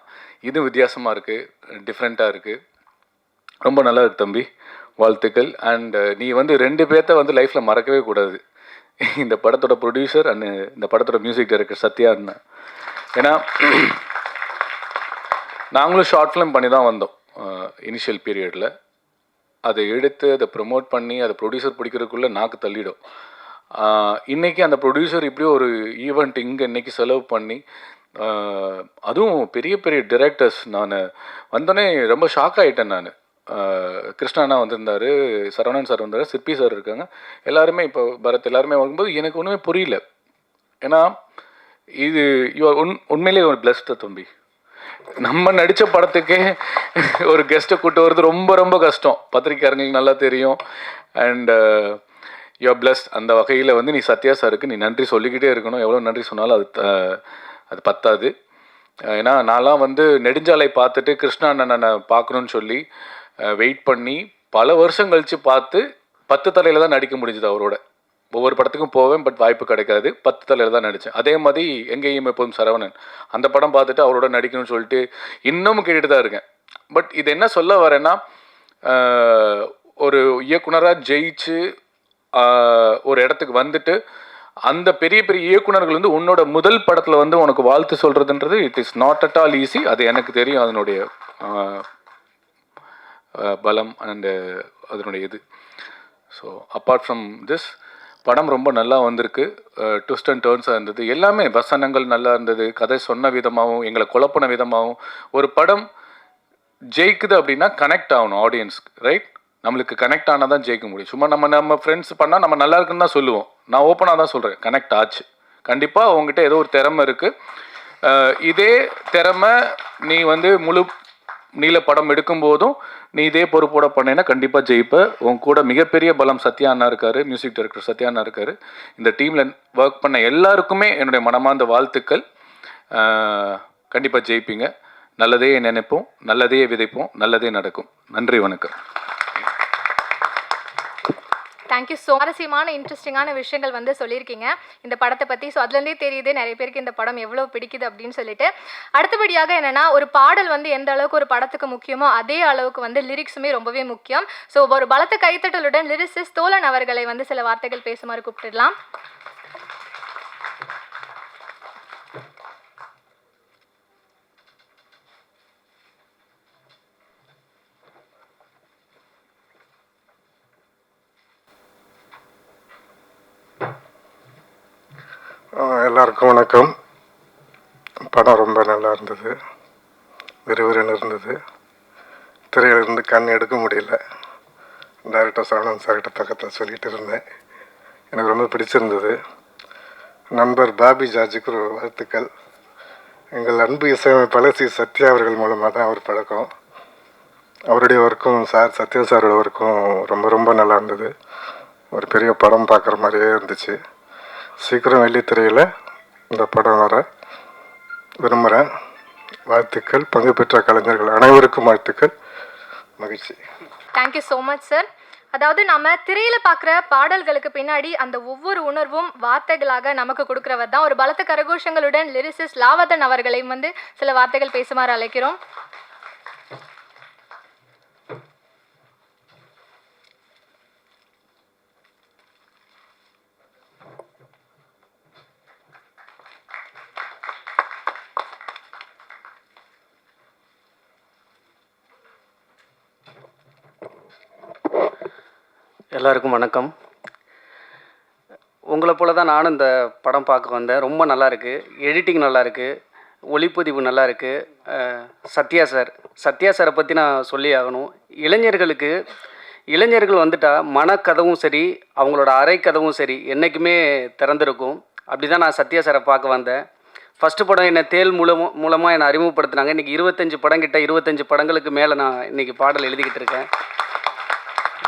இது வித்தியாசமாக இருக்குது, டிஃப்ரெண்ட்டாக இருக்குது, ரொம்ப நல்லா இருக்குது தம்பி, வாழ்த்துக்கள். அண்ட் நீ வந்து 2 பேர்த்த வந்து லைஃப்பில் மறக்கவே கூடாது. இந்த படத்தோட ப்ரொடியூசர் அண்ட் இந்த படத்தோட மியூசிக் டைரக்டர் சத்யா அண்ணன். ஏன்னா நாங்களும் ஷார்ட் ஃபிலிம் பண்ணி தான் வந்தோம் இனிஷியல் பீரியடில். அதை எடுத்து அதை ப்ரமோட் பண்ணி அதை ப்ரொடியூசர் பிடிக்கிறதுக்குள்ளே நாக்கு தள்ளிடும். இன்றைக்கி அந்த ப்ரொடியூசர் இப்படி ஒரு ஈவெண்ட் இங்கே இன்றைக்கி செலவு பண்ணி, அதுவும் பெரிய பெரிய டிரெக்டர்ஸ். நான் வந்தோடனே ரொம்ப ஷாக் ஆகிட்டேன். நான் கிருஷ்ணாண்ணா வந்திருந்தார், சரவணன் சார் வந்தார், சிற்பி சார் இருக்காங்க, எல்லாருமே இப்போ பரத் எல்லாருமே வரும்போது எனக்கு ஒன்றுமே புரியல. ஏன்னா இது உண்மையிலேயே ஒரு பிளஸ்டு தம்பி. நம்ம நடித்த படத்துக்கே ஒரு கெஸ்ட்டை கூட்டு வர்றது ரொம்ப ரொம்ப கஷ்டம், பத்திரிக்கையாளர்களுக்கு நல்லா தெரியும். And you're blessed. அந்த வகையில் வந்து நீ சத்யா சாருக்கு நீ நன்றி சொல்லிக்கிட்டே இருக்கணும். எவ்வளோ நன்றி சொன்னாலும் அது பத்தாது. ஏன்னா நான்லாம் வந்து நெடுஞ்சாலை பார்த்துட்டு கிருஷ்ணா அண்ணனை பார்க்கணுன்னு சொல்லி வெயிட் பண்ணி பல வருஷம் கழித்து பார்த்து 10 தலையில் தான் நடிக்க முடிஞ்சது அவரோட. ஒவ்வொரு படத்துக்கும் போவேன், பட் வாய்ப்பு கிடைக்காது. 10 தலையில் தான் நடித்தேன். அதே மாதிரி எங்கேயும் எப்போதும் சரவணன், அந்த படம் பார்த்துட்டு அவரோட நடிக்கணும்னு சொல்லிட்டு இன்னமும் கேட்டுட்டு தான் இருக்கேன். பட் இது என்ன சொல்ல வரேன்னா, ஒரு இயக்குனராக ஜெயிச்சு ஒரு இடத்துக்கு வந்துட்டு அந்த பெரிய பெரிய இயக்குனர்கள் வந்து உன்னோட முதல் படத்தில் வந்து உனக்கு வாழ்த்து சொல்கிறதுன்றது it is not at all easy. அது எனக்கு தெரியும், அதனுடைய பலம் அண்ட் அதனுடைய இது. ஸோ அப்பார்ட் ஃப்ரம் திஸ், படம் ரொம்ப நல்லா வந்திருக்கு. ட்விஸ்ட் அண்ட் டர்ன்ஸாக இருந்தது. எல்லாமே வசனங்கள் நல்லா இருந்தது. கதை சொன்ன விதமாகவும் எங்களை குழப்பின விதமாகவும். ஒரு படம் ஜெயிக்குது அப்படின்னா கனெக்ட் ஆகணும் ஆடியன்ஸ்க்கு, ரைட்? நம்மளுக்கு கனெக்ட் ஆனால் தான் ஜெயிக்க முடியும். சும்மா நம்ம ஃப்ரெண்ட்ஸ் பண்ணால் நம்ம நல்லா இருக்குன்னு தான் சொல்லுவோம். நான் ஓப்பனாக தான் சொல்கிறேன், கனெக்ட் ஆச்சு. கண்டிப்பாக அவங்ககிட்ட ஏதோ ஒரு திறமை இருக்குது. இதே திறமை நீ வந்து முழு நீல படம் எடுக்கும்போதும் நீ இதே பொறுப்போட பண்ணேன்னா கண்டிப்பாக ஜெயிப்ப. உன் கூட மிகப்பெரிய பலம் சத்யா அண்ணா இருக்கார், மியூசிக் டைரக்டர் சத்யா அண்ணா இருக்கார். இந்த டீமில் ஒர்க் பண்ண எல்லாருக்குமே என்னுடைய மனமார்ந்த வாழ்த்துக்கள். கண்டிப்பாக ஜெயிப்பீங்க. நல்லதே நினைப்போம், நல்லதே விதைப்போம், நல்லதே நடக்கும். நன்றி, வணக்கம். தேங்க்யூ. ஸோ சுவாரஸ்யமான இன்ட்ரெஸ்டிங்கான விஷயங்கள் வந்து சொல்லியிருக்கீங்க இந்த படத்தை பற்றி. ஸோ அதுலேருந்தே தெரியுது நிறைய பேருக்கு இந்த படம் எவ்வளோ பிடிக்குது அப்படின்னு சொல்லிட்டு. அடுத்தபடியாக என்னென்னா, ஒரு பாடல் வந்து எந்த அளவுக்கு ஒரு படத்துக்கு முக்கியமோ அதே அளவுக்கு வந்து லிரிக்ஸுமே ரொம்பவே முக்கியம். ஸோ ஒரு பலத்த கைத்தட்டலுடன் லிரிசிஸ்ட் தோழன் அவர்களை வந்து சில வார்த்தைகள் பேசுமாறு கூப்பிட்டுடலாம். எல்லாருக்கும் வணக்கம். படம் ரொம்ப நல்லா இருந்தது, விறுவிறுன்னு இருந்தது. திரையிலிருந்து கண் எடுக்க முடியல. டைரக்டர் சரவணன் சார்கிட்ட பக்கத்தில் சொல்லிகிட்டு இருந்தேன். எனக்கு ரொம்ப பிடிச்சிருந்தது. நண்பர் பாபி ஜார்ஜுக்கு ஒரு வாழ்த்துக்கள். எங்கள் அன்பு இசையமைப்பாளர் சி சத்யா அவர்கள் மூலமாக தான் அவர் பழக்கம். அவருடைய ஒர்க்கும் சத்யா சாரோட ஒர்க்கும் ரொம்ப ரொம்ப நல்லா இருந்தது. ஒரு பெரிய படம் பார்க்குற மாதிரியே இருந்துச்சு. சீக்கிரம் வெள்ளித்திரையில் இந்த படம் வர விரும்புகிறேன். வாழ்த்துக்கள். பங்கு பெற்ற கலைஞர்கள் அனைவருக்கும் வாழ்த்துக்கள். மகிழ்ச்சி. Thank you so much sir. அதாவது நம்ம திரையில பார்க்குற பாடல்களுக்கு பின்னாடி அந்த ஒவ்வொரு உணர்வும் வார்த்தைகளாக நமக்கு கொடுக்குறவர் தான். ஒரு பலத்த கரகோஷங்களுடன் லிரிசிஸ்ட் லாவதன் அவர்களையும் வந்து சில வார்த்தைகள் பேசுமாறு அழைக்கிறோம். எல்லாருக்கும் வணக்கம். உங்களை போல தான் நானும் இந்த படம் பார்க்க வந்தேன். ரொம்ப நல்லா இருக்குது, எடிட்டிங் நல்லா இருக்குது, ஒளிப்பதிவு நல்லா இருக்குது. சத்யா சாரை பற்றி நான் சொல்லி ஆகணும். இளைஞர்கள் வந்துட்டால் மனக்கதவும் சரி, அவங்களோட அறை கதவும் சரி என்றைக்குமே திறந்திருக்கும். அப்படி தான் நான் சத்யா சாரை பார்க்க வந்தேன். ஃபஸ்ட்டு படம் என்னை தேல் மூலமாக என்னை அறிமுகப்படுத்தினாங்க. இன்றைக்கி 25 படங்களுக்கு மேலே நான் இன்றைக்கி பாடல் எழுதிக்கிட்டு இருக்கேன்.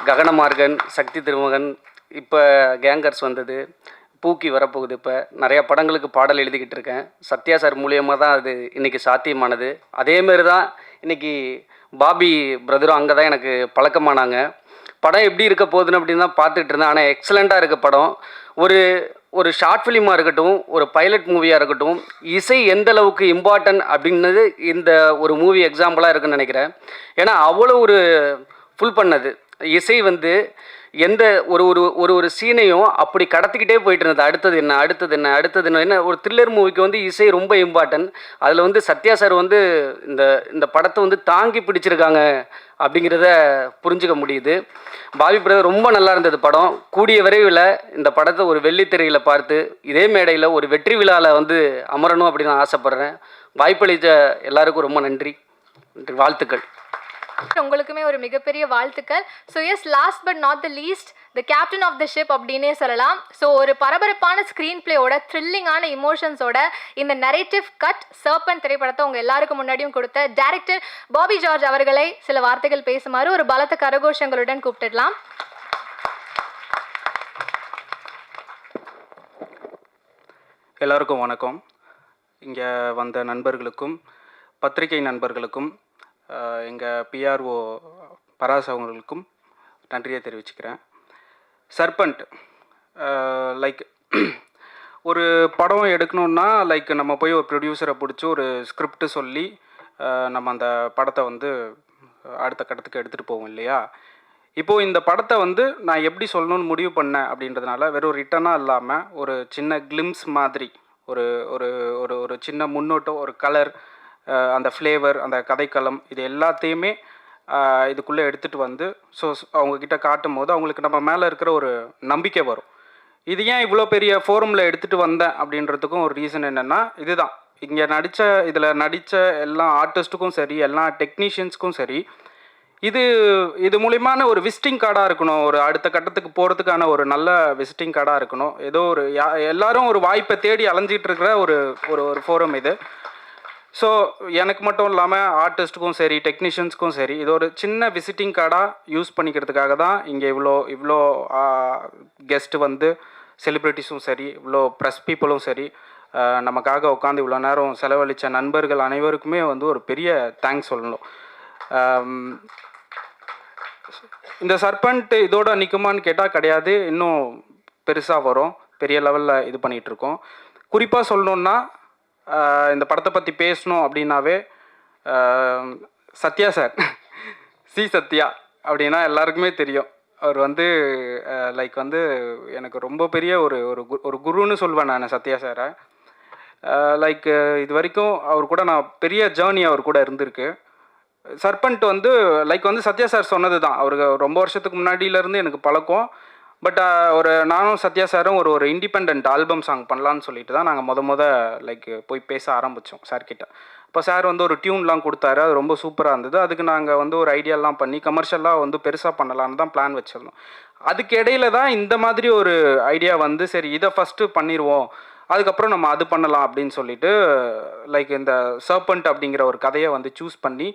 ககனமார்கன், சக்தி திருமகன், இப்போ கேங்கர்ஸ் வந்தது, பூக்கி வரப்போகுது. இப்போ நிறையா படங்களுக்கு பாடல் எழுதிக்கிட்டு இருக்கேன். சத்யா சார் மூலியமாக தான் அது இன்றைக்கி சாத்தியமானது. அதேமாரி தான் இன்றைக்கி பாபி பிரதரும் அங்கே தான் எனக்கு பழக்கமானாங்க. படம் எப்படி இருக்க போகுதுன்னு அப்படின்னு தான் பார்த்துட்டு இருந்தேன். ஆனால் எக்ஸலண்ட்டாக இருக்க படம். ஒரு ஷார்ட் ஃபிலிமாக இருக்கட்டும், ஒரு பைலட் மூவியாக இருக்கட்டும், இசை எந்த அளவுக்கு இம்பார்ட்டன்ட் அப்படின்னது இந்த ஒரு மூவி எக்ஸாம்பிளாக இருக்குன்னு நினைக்கிறேன். ஏன்னா அவ்வளோ ஒரு ஃபுல் பண்ணது இசை வந்து எந்த ஒரு சீனையும் அப்படி கடத்திக்கிட்டே போயிட்டு இருந்தது. அடுத்தது என்ன ஒரு த்ரில்லர் மூவிக்கு வந்து இசை ரொம்ப இம்பார்ட்டன்ட். அதில் வந்து சத்யா சார் வந்து இந்த படத்தை வந்து தாங்கி பிடிச்சிருக்காங்க அப்படிங்கிறத புரிஞ்சுக்க முடியுது. பாபி பிரதர் ரொம்ப நல்லா இருந்தது படம். கூடிய விரைவில் இந்த படத்தை ஒரு வெள்ளித்திரையில் பார்த்து இதே மேடையில் ஒரு வெற்றி விழாவில் வந்து அமரணும் அப்படின்னு நான் ஆசைப்பட்றேன். வாய்ப்பளித்த எல்லாருக்கும் ரொம்ப நன்றி, வாழ்த்துக்கள். உங்களுக்குமே ஒரு மிகப்பெரிய வாழ்த்துக்கள். So yes, last but not the least, the captain of the ship அப்படின்னே சொல்லலாம். ஸோ ஒரு பரபரப்பான ஸ்க்ரீன் பிளேயோட, த்ரில்லிங்கான இமோஷன்ஸோட இந்த நரேட்டிவ் கட் சர்பன் திரைப்படத்தை உங்கள் எல்லாருக்கும் முன்னாடியும் கொடுத்த டைரக்டர் பாபி ஜார்ஜ் அவர்களை சில வார்த்தைகள் பேசுமாறு ஒரு பலத்த கரகோஷங்களுடன் கூப்பிட்டுடலாம். எல்லாருக்கும் வணக்கம். இங்கே வந்த நண்பர்களுக்கும் பத்திரிகை நண்பர்களுக்கும் எங்கள் பிஆர்ஓ பராஸ் அவங்களுக்கும் நன்றியை தெரிவிச்சுக்கிறேன். சர்பண்ட் லைக் ஒரு படம் எடுக்கணுன்னா லைக் நம்ம போய் ஒரு ப்ரொடியூசரை பிடிச்சி ஒரு ஸ்கிரிப்ட் சொல்லி நம்ம அந்த படத்தை வந்து அடுத்த கட்டத்துக்கு எடுத்துகிட்டு போவோம் இல்லையா. இப்போது இந்த படத்தை வந்து நான் எப்படி சொல்லணும்னு முடிவு பண்ணேன் அப்படின்றதுனால வெறும் ரிட்டனாக இல்லாமல் ஒரு சின்ன கிளிம்ஸ் மாதிரி ஒரு ஒரு ஒரு ஒரு சின்ன முன்னோட்டம், ஒரு கலர், அந்த ஃப்ளேவர், அந்த கதைக்களம், இது எல்லாத்தையுமே இதுக்குள்ளே எடுத்துகிட்டு வந்து அவங்கக்கிட்ட காட்டும் போது அவங்களுக்கு நம்ம மேலே இருக்கிற ஒரு நம்பிக்கை வரும். இது ஏன் இவ்வளோ பெரிய ஃபோரமில் எடுத்துகிட்டு வந்தேன் அப்படின்றதுக்கும் ஒரு ரீசன் என்னென்னா இதுதான். இதில் நடித்த எல்லா ஆர்டிஸ்ட்டுக்கும் சரி, எல்லா டெக்னீஷியன்ஸுக்கும் சரி, இது மூலியமான ஒரு விசிட்டிங் கார்டாக இருக்கணும். ஒரு அடுத்த கட்டத்துக்கு போகிறதுக்கான ஒரு நல்ல விசிட்டிங் கார்டாக இருக்கணும். ஏதோ எல்லாரும் ஒரு வாய்ப்பை தேடி அலைஞ்சிட்டு இருக்கிற ஒரு ஒரு ஃபோரம் இது. ஸோ எனக்கு மட்டும் இல்லாமல் ஆர்டிஸ்ட்டுக்கும் சரி, டெக்னீஷியன்ஸுக்கும் சரி, இது ஒரு சின்ன விசிட்டிங் கார்டாக யூஸ் பண்ணிக்கிறதுக்காக தான் இங்கே இவ்வளோ கெஸ்ட்டு வந்து, செலிப்ரிட்டிஸும் சரி, இவ்வளோ ப்ரெஸ் பீப்புளும் சரி, நமக்காக உட்காந்து இவ்வளோ நேரம் செலவழித்த நண்பர்கள் அனைவருக்குமே வந்து ஒரு பெரிய தேங்க்ஸ் சொல்லணும். இந்த சர்பண்ட் இதோட நிற்குமான்னு கேட்டால் கிடையாது, இன்னும் பெருசாக வரும், பெரிய லெவலில் இது பண்ணிகிட்ருக்கோம். குறிப்பாக சொல்லணுன்னா இந்த படத்தை பற்றி பேசணும் அப்படின்னாவே சத்யா சார், சத்யா அப்படின்னா எல்லாருக்குமே தெரியும். அவர் வந்து லைக் வந்து எனக்கு ரொம்ப பெரிய ஒரு குருன்னு சொல்வேன் நான் சத்யா சாரை. லைக் இது வரைக்கும் அவர் கூட நான் பெரிய ஜேர்னி அவர் கூட இருந்திருக்கு. சர்பண்ட் வந்து லைக் வந்து சத்யா சார் சொன்னது தான். அவருக்கு ரொம்ப வருஷத்துக்கு முன்னாடியிலேருந்து எனக்கு பழக்கம். பட் நானும் சத்யா சாரும் ஒரு இண்டிபெண்ட் ஆல்பம் சாங் பண்ணலான்னு சொல்லிட்டு தான் நாங்கள் லைக் போய் பேச ஆரம்பித்தோம் சார்கிட்ட. இப்போ சார் வந்து ஒரு டியூன்லாம் கொடுத்தாரு, அது ரொம்ப சூப்பராக இருந்தது. அதுக்கு நாங்கள் வந்து ஒரு ஐடியாலாம் பண்ணி கமர்ஷியலாக வந்து பெருசாக பண்ணலான்னு தான் பிளான் வச்சுருந்தோம். அதுக்கு இடையில தான் இந்த மாதிரி ஒரு ஐடியா வந்து, சரி இதை ஃபஸ்ட்டு பண்ணிடுவோம், அதுக்கப்புறம் நம்ம அது பண்ணலாம் அப்படின்னு சொல்லிட்டு லைக் இந்த சர்பண்ட் அப்படிங்கிற ஒரு கதையை வந்து சூஸ் பண்ணி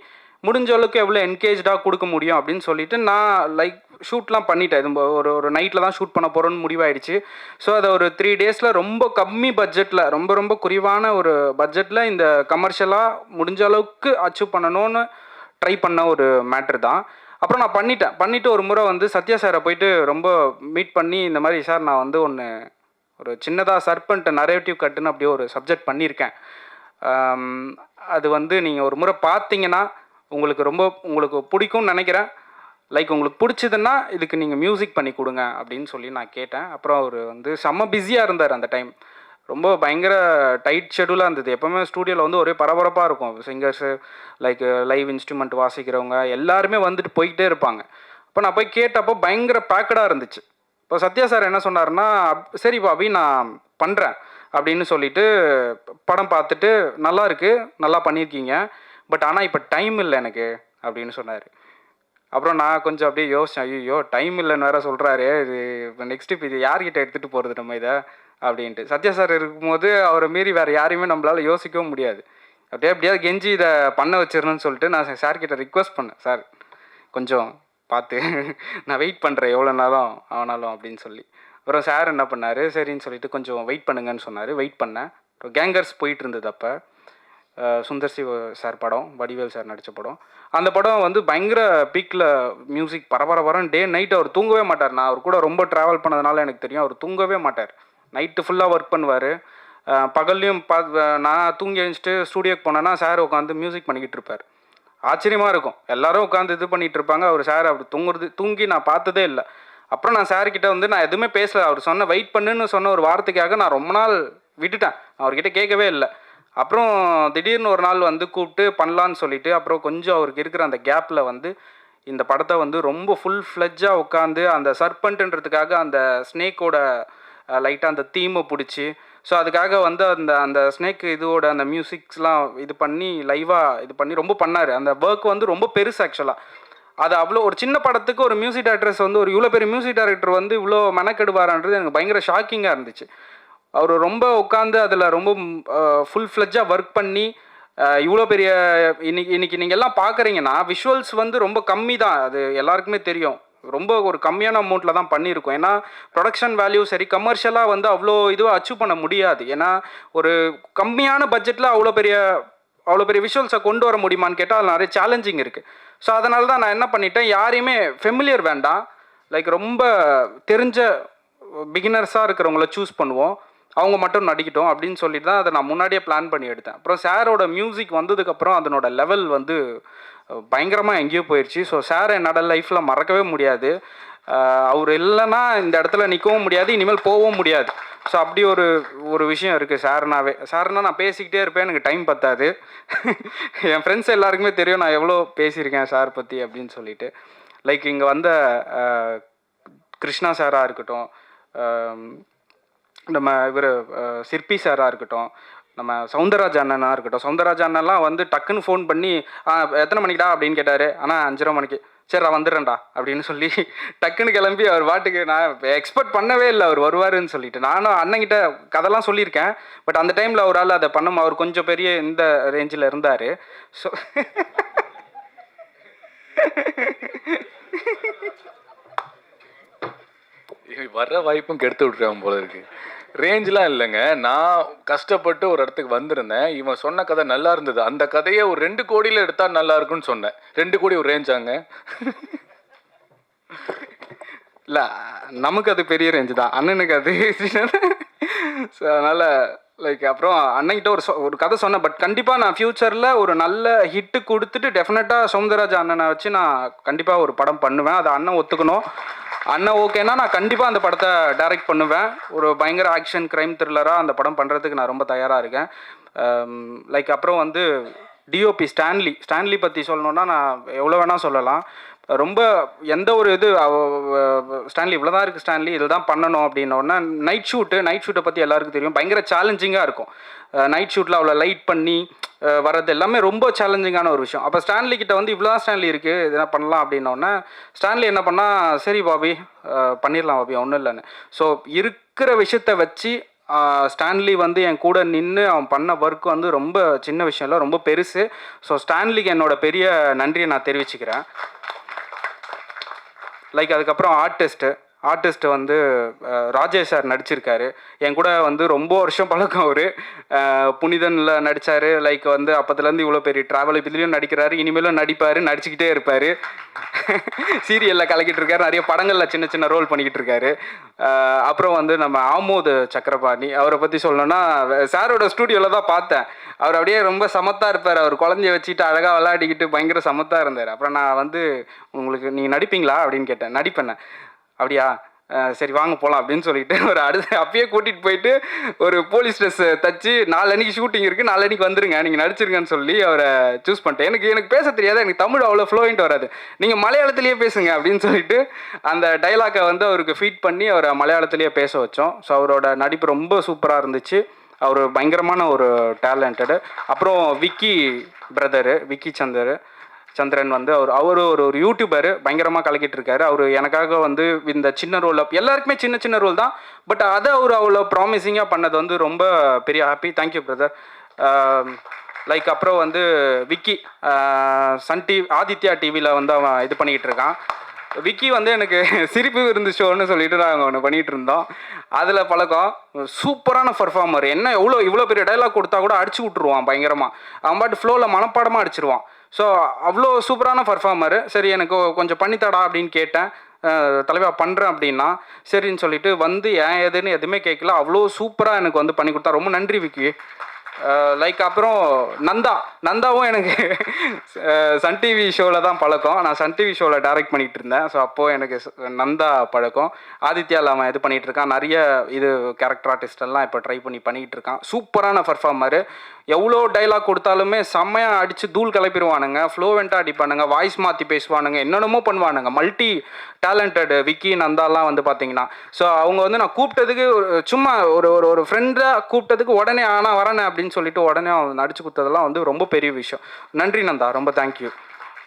முடிஞ்ச அளவுக்கு எவ்வளோ என்கேஜாக கொடுக்க முடியும் அப்படின்னு சொல்லிட்டு நான் லைக் ஷூட்லாம் பண்ணிட்டேன். இது ஒரு நைட்டில் தான் ஷூட் பண்ண போகிறோன்னு முடிவாயிடுச்சு. ஸோ அதை ஒரு 3 டேஸில் ரொம்ப கம்மி பட்ஜெட்டில், ரொம்ப குறைவான ஒரு பட்ஜெட்டில் இந்த கமர்ஷியலாக முடிஞ்ச அளவுக்கு அச்சீவ் பண்ணணும்னு ட்ரை பண்ண ஒரு மேட்ரு தான். அப்புறம் நான் பண்ணிவிட்டு ஒரு முறை வந்து சத்யா சாரை போயிட்டு ரொம்ப மீட் பண்ணி இந்த மாதிரி சார் நான் வந்து ஒரு சின்னதாக சர்பண்ட் நரேட்டிவ் கட்டுன்னு அப்படியே ஒரு சப்ஜெக்ட் பண்ணியிருக்கேன். அது வந்து நீங்கள் ஒரு முறை பார்த்தீங்கன்னா உங்களுக்கு பிடிக்கும்னு நினைக்கிறேன். லைக் உங்களுக்கு பிடிச்சதுன்னா இதுக்கு நீங்கள் மியூசிக் பண்ணி கொடுங்க அப்படின்னு சொல்லி நான் கேட்டேன். அப்புறம் அவர் வந்து செம்ம பிஸியாக இருந்தார் அந்த டைம். ரொம்ப பயங்கர டைட் ஷெடியூலாக இருந்தது. எப்போவுமே ஸ்டூடியோவில் வந்து ஒரே பரபரப்பாக இருக்கும். சிங்கர்ஸு லைக் லைவ் இன்ஸ்ட்ருமெண்ட் வாசிக்கிறவங்க எல்லாருமே வந்துட்டு போய்கிட்டே இருப்பாங்க. அப்போ நான் போய் கேட்டப்போ பயங்கர பேக்கடாக இருந்துச்சு. இப்போ சத்யா சார் என்ன சொன்னார்னா, சரி பாபி நான் பண்ணுறேன் அப்படின்னு சொல்லிட்டு படம் பார்த்துட்டு நல்லா இருக்குது, நல்லா பண்ணியிருக்கீங்க, பட் ஆனால் இப்போ டைம் இல்லை எனக்கு அப்படின்னு சொன்னார். அப்புறம் நான் கொஞ்சம் அப்படியே யோசித்தேன், ஐயோ டைம் இல்லைன்னு வேறு சொல்கிறாரு, இது இப்போ நெக்ஸ்ட் இப்போ இது யார்கிட்ட எடுத்துகிட்டு போகிறது நம்ம இதை அப்படின்ட்டு. சத்யா சார் இருக்கும்போது அவரை மீறி வேறு யாரையுமே நம்மளால் யோசிக்கவும் முடியாது. எப்படியாவது கெஞ்சி இதை பண்ண வச்சிடணும்னு சொல்லிட்டு நான் சார்கிட்ட ரிக்வெஸ்ட் பண்ணேன், சார் கொஞ்சம் பார்த்து நான் வெயிட் பண்ணுறேன் எவ்வளோ நாளும் ஆனாலும் அப்படின்னு சொல்லி. அப்புறம் சார் என்ன பண்ணார், சரின்னு சொல்லிட்டு கொஞ்சம் வெயிட் பண்ணுங்கன்னு சொன்னார். வெயிட் பண்ணேன். அப்புறம் கேங்கர்ஸ் போயிட்டு இருந்தது. அப்போ சுந்தர் சி சார் படம், வடிவேல் சார் நடித்த படம். அந்த படம் வந்து பயங்கர பீக்கில் மியூசிக் பரபரன்னு டே நைட் அவர் தூங்கவே மாட்டார். நான் அவர் கூட ரொம்ப ட்ராவல் பண்ணதுனால எனக்கு தெரியும், அவர் தூங்கவே மாட்டார். நைட்டு ஃபுல்லாக ஒர்க் பண்ணுவார். பகல்லையும் நான் தூங்கி எழுந்துட்டு ஸ்டூடியோக்கு போனேன்னா சார் உட்காந்து மியூசிக் பண்ணிக்கிட்டு இருப்பார். ஆச்சரியமாக இருக்கும். எல்லோரும் உட்காந்து இது பண்ணிகிட்டு இருப்பாங்க, அவர் சார் அப்படி தூங்கி நான் பார்த்ததே இல்லை. அப்புறம் நான் சார்கிட்ட வந்து நான் எதுவுமே பேசலை. அவர் சொன்ன வெயிட் பண்ணுன்னு சொன்ன ஒரு வார்த்தைக்காக நான் ரொம்ப நாள் விட்டுட்டேன், அவர்கிட்ட கேட்கவே இல்லை. அப்புறம் திடீர்னு ஒரு நாள் வந்து கூப்பிட்டு பண்ணலான்னு சொல்லிவிட்டு அப்புறம் கொஞ்சம் அவருக்கு இருக்கிற அந்த கேப்பில் வந்து இந்த படத்தை வந்து ரொம்ப ஃபுல் ஃப்ளெஜ்ஜாக உட்காந்து அந்த சர்பண்ட்டுன்றதுக்காக அந்த ஸ்னேக்கோட லைட்டாக அந்த தீமை பிடிச்சி, ஸோ அதுக்காக வந்து அந்த ஸ்னேக் இதோட அந்த மியூசிக்ஸ்லாம் இது பண்ணி லைவாக இது பண்ணி ரொம்ப பண்ணார். அந்த ஒர்க் வந்து ரொம்ப பெருசு ஆக்சுவலாக. அது அவ்வளோ ஒரு சின்ன படத்துக்கு ஒரு மியூசிக் டைரக்டர்ஸ் வந்து இவ்வளோ பெரிய மியூசிக் டைரக்டர் வந்து இவ்வளோ மெனக்கெடுவாரான்றது எனக்கு பயங்கர ஷாக்கிங்காக இருந்துச்சு. அவர் ரொம்ப உட்காந்து அதில் ரொம்ப ஃபுல் ஃப்ளெஜ்ஜாக ஒர்க் பண்ணி இவ்வளோ பெரிய இன்னைக்கு நீங்கள் எல்லாம் பார்க்குறீங்கன்னா விஷுவல்ஸ் வந்து ரொம்ப கம்மி தான், அது எல்லாருக்குமே தெரியும். ரொம்ப ஒரு கம்மியான அமௌண்ட்டில் தான் பண்ணியிருக்கோம். ஏன்னா ப்ரொடக்ஷன் வேல்யூ சரி கமர்ஷியலாக வந்து அவ்வளோ இதுவாக அச்சீவ் பண்ண முடியாது. ஏன்னா ஒரு கம்மியான பட்ஜெட்டில் அவ்வளோ பெரிய விஷுவல்ஸை கொண்டு வர முடியுமான்னு கேட்டால் அது நிறைய சேலஞ்சிங் இருக்குது. ஸோ அதனால தான் நான் என்ன பண்ணிட்டேன், யாரையுமே ஃபெமிலியர் வேண்டாம், லைக் ரொம்ப தெரிஞ்ச பிகினர்ஸாக இருக்கிறவங்கள சூஸ் பண்ணுவோம், அவங்க மட்டும் நடிக்கட்டும் அப்படின்னு சொல்லிட்டு தான் அதை நான் முன்னாடியே பிளான் பண்ணி எடுத்தேன். அப்புறம் சாரோட மியூசிக் வந்ததுக்கப்புறம் அதனோட லெவல் வந்து பயங்கரமாக எங்கேயோ போயிடுச்சு. ஸோ சார் என்னோட லைஃப்பில் மறக்கவே முடியாது. அவர் இல்லைன்னா இந்த இடத்துல நிற்கவும் முடியாது, இனிமேல் போகவும் முடியாது. ஸோ அப்படி ஒரு விஷயம் இருக்குது சார்னா நான் பேசிக்கிட்டே இருப்பேன், எனக்கு டைம் பத்தாது. என் ஃப்ரெண்ட்ஸ் எல்லாருக்குமே தெரியும் நான் எவ்வளோ பேசியிருக்கேன் சார் பற்றி அப்படின்னு சொல்லிட்டு. லைக் இங்கே வந்த கிருஷ்ணா சாராக இருக்கட்டும், நம்ம இவர் சிற்பி சாராக இருக்கட்டும், நம்ம சவுந்தரராஜ் அண்ணனாக இருக்கட்டும். சவுந்தரராஜ் அண்ணன்லாம் வந்து டக்குன்னு ஃபோன் பண்ணி எத்தனை மணிக்குடா அப்படின்னு கேட்டார். ஆனால் 5:30 மணிக்கு. சரி நான் வந்துடுறேன்டா அப்படின்னு சொல்லி டக்குன்னு கிளம்பி அவர் பாட்டுக்கு, நான் எக்ஸ்பெக்ட் பண்ணவே இல்லை அவர் வருவாருன்னு சொல்லிட்டு. நானும் அண்ணங்கிட்ட கதைலாம் சொல்லியிருக்கேன், பட் அந்த டைமில் அவரால் அதை அவர் கொஞ்சம் பெரிய இந்த ரேஞ்சில் இருந்தார். ஸோ வர்ற வாய்ப்பும் கெடுத்து விட்ருவாங்க போல இருக்கு. ரேஞ்செலாம் இல்லைங்க, நான் கஷ்டப்பட்டு ஒரு இடத்துக்கு வந்திருந்தேன். இவன் சொன்ன கதை நல்லா இருந்தது, அந்த கதையை ஒரு 2 கோடியில் எடுத்தால் நல்லா இருக்குன்னு சொன்னேன். 2 கோடி ஒரு ரேஞ்சாங்க? இல்லை, நமக்கு அது பெரிய ரேஞ்சு தான், அண்ணனுக்கு அது. ஸோ அதனால் லைக் அப்புறம் அண்ணன்கிட்ட ஒரு கதை சொன்னேன். பட் கண்டிப்பாக நான் ஃப்யூச்சரில் ஒரு நல்ல ஹிட்டு கொடுத்துட்டு டெஃபினட்டாக சௌந்தரராஜ் அண்ணனை வச்சு நான் கண்டிப்பாக ஒரு படம் பண்ணுவேன். அதை அண்ணன் ஒத்துக்கணும். அண்ணன் ஓகேன்னா நான் கண்டிப்பாக அந்த படத்தை டைரக்ட் பண்ணுவேன். ஒரு பயங்கர ஆக்ஷன் க்ரைம் த்ரில்லராக அந்த படம் பண்ணுறதுக்கு நான் ரொம்ப தயாராக இருக்கேன். லைக் அப்புறம் வந்து டிஓபி ஸ்டான்லி பற்றி சொல்லணுன்னா நான் எவ்வளோ வேணால் சொல்லலாம். ரொம்ப எந்த ஒரு இது ஸ்டான்லி இவ்வளோ தான் இருக்குது, ஸ்டான்லி இதில் தான் பண்ணணும் அப்படின்னோடனே நைட் ஷூட்டை பற்றி எல்லாருக்கும் தெரியும், பயங்கர சேலஞ்சிங்காக இருக்கும். நைட் ஷூட்டில் அவ்வளோ லைட் பண்ணி வர்றது எல்லாமே ரொம்ப சேலஞ்சிங்கான ஒரு விஷயம். அப்போ ஸ்டான்லி கிட்ட வந்து இவ்வளோ தான் ஸ்டான்லி இருக்குது, இதெல்லாம் பண்ணலாம் அப்படின்னோடனே ஸ்டான்லி என்ன பண்ணால், சரி பாபி பண்ணிடலாம் பாபி ஒன்றும் இல்லைன்னு. ஸோ இருக்கிற விஷயத்தை வச்சு ஸ்டான்லி வந்து என் கூட நின்று அவன் பண்ண ஒர்க் வந்து ரொம்ப சின்ன விஷயம் இல்லை, ரொம்ப பெருசு. ஸோ ஸ்டான்லிக்கு என்னோட பெரிய நன்றியை நான் தெரிவிச்சுக்கிறேன். லைக் அதுக்கப்புறம் ஆர்டிஸ்ட் வந்து ராஜேஷ் சார் நடிச்சிருக்காரு. என் கூட வந்து ரொம்ப வருஷம் பழக்கம் அவர். புனிதனில் நடித்தார். லைக் வந்து அப்போத்துலேருந்து இவ்வளோ பெரிய ட்ராவல் இதுலேயும் நடிக்கிறாரு, இனிமேலும் நடிப்பார், நடிச்சுக்கிட்டே இருப்பார். சீரியலில் கலக்கிட்டு இருக்காரு, நிறைய படங்களில் சின்ன சின்ன ரோல் பண்ணிக்கிட்டு இருக்காரு. அப்புறம் வந்து நம்ம ஆமோத் சக்கரபாணி, அவரை பற்றி சொல்லணும்னா சாரோட ஸ்டூடியோவில் தான் பார்த்தேன். அவர் அப்படியே ரொம்ப சமத்தாக இருப்பார். அவர் குழந்தைய வச்சுட்டு அழகாக விளையாடிக்கிட்டு பயங்கர சமத்தாக இருந்தார். அப்புறம் நான் வந்து உங்களுக்கு நீங்கள் நடிப்பீங்களா அப்படின்னு கேட்டேன். நடிப்பேன். அப்படியா, சரி வாங்க போகலாம் அப்படின்னு சொல்லிட்டு ஒரு அப்பயே கூட்டிகிட்டு போயிட்டு ஒரு போலீஸ் ட்ரெஸ் தச்சு 4 அன்னைக்கு ஷூட்டிங் இருக்குது, 4 அன்னைக்கு வந்துருங்க, நீங்கள் நடிச்சிருங்கன்னு சொல்லி அவரை சூஸ் பண்ணிட்டேன். எனக்கு பேச தெரியாது, எனக்கு தமிழ் அவ்வளோ ஃப்ளூயண்ட் வராது, நீங்கள் மலையாளத்திலேயே பேசுங்க அப்படின்னு சொல்லிட்டு அந்த டைலாக்கை வந்து அவருக்கு ஃபீட் பண்ணி அவரை மலையாளத்திலேயே பேச வச்சோம். ஸோ அவரோட நடிப்பு ரொம்ப சூப்பராக இருந்துச்சு. அவர் பயங்கரமான ஒரு டேலண்டடு. அப்புறம் விக்கி பிரதரு, விக்கி சந்திரன் வந்து அவர் ஒரு யூடியூபர், பயங்கரமாக கலக்கிட்டு இருக்காரு. அவர் எனக்காக வந்து இந்த சின்ன ரோலில், எல்லாருக்குமே சின்ன சின்ன ரோல் தான், பட் அதை அவர் அவ்வளோ ப்ராமிசிங்காக பண்ணது வந்து ரொம்ப பெரிய ஹாப்பி. Thank you brother. லைக் அப்புறம் வந்து விக்கி சன் டிவி ஆதித்யா டிவியில் வந்து அவன் இது பண்ணிக்கிட்டு இருக்கான். விக்கி வந்து எனக்கு சிரிப்பு விருந்து ஷோன்னு சொல்லிட்டு நாங்கள் ஒன்று பண்ணிகிட்டு இருந்தோம். அதில் பழக்கம். சூப்பரான பர்ஃபார்மர். என்ன இவ்வளோ பெரிய டைலாக் கொடுத்தா கூட அடிச்சு விட்ருவான் பயங்கரமாக. அவன் பாட்டு ஃப்ளோவில் மனப்பாடமாக அடிச்சிருவான். ஸோ அவ்வளோ சூப்பரான பர்ஃபார்மரு. சரி எனக்கு கொஞ்சம் பண்ணித்தடா அப்படின்னு கேட்டேன். தலைவா பண்ணுறேன் அப்படின்னா சரின்னு சொல்லிட்டு வந்து ஏன் எதுன்னு எதுவுமே கேட்கல, அவ்வளோ சூப்பராக எனக்கு வந்து பண்ணி கொடுத்தா. ரொம்ப நன்றி விக்கி. லைக் அப்புறம் நந்தாவும் எனக்கு சன் டிவி ஷோவில் தான் பழக்கம். நான் சன் டிவி ஷோவில் டைரக்ட் பண்ணிகிட்டு இருந்தேன். ஸோ அப்போது எனக்கு நந்தா பழக்கம். ஆதித்யாவில் அவன் இது பண்ணிகிட்டு இருக்கான். நிறைய இது கேரக்டர் ஆர்டிஸ்டெல்லாம் இப்போ ட்ரை பண்ணிக்கிட்டு இருக்கான். சூப்பரான பர்ஃபார்மரு. எவ்வளோ டைலாக் கொடுத்தாலுமே செம்மையாக அடித்து தூள் கிளப்பிடுவானுங்க. ஃப்ளோவெண்ட்டாக அடிப்பானுங்க, வாய்ஸ் மாற்றி பேசுவானுங்க, என்னென்னமோ பண்ணுவானுங்க. மல்டி டேலண்டட் விக்கி நந்தாலாம் வந்து பார்த்தீங்கன்னா. ஸோ அவங்க வந்து நான் கூப்பிட்டதுக்கு சும்மா ஒரு ஃப்ரெண்டாக கூப்பிட்டதுக்கு உடனே வரேனே அப்படின்னு சொல்லிட்டு உடனே அவன் நடிச்சு கொடுத்ததெல்லாம் வந்து ரொம்ப பெரிய விஷயம். நன்றி நந்தா, ரொம்ப தேங்க்யூ.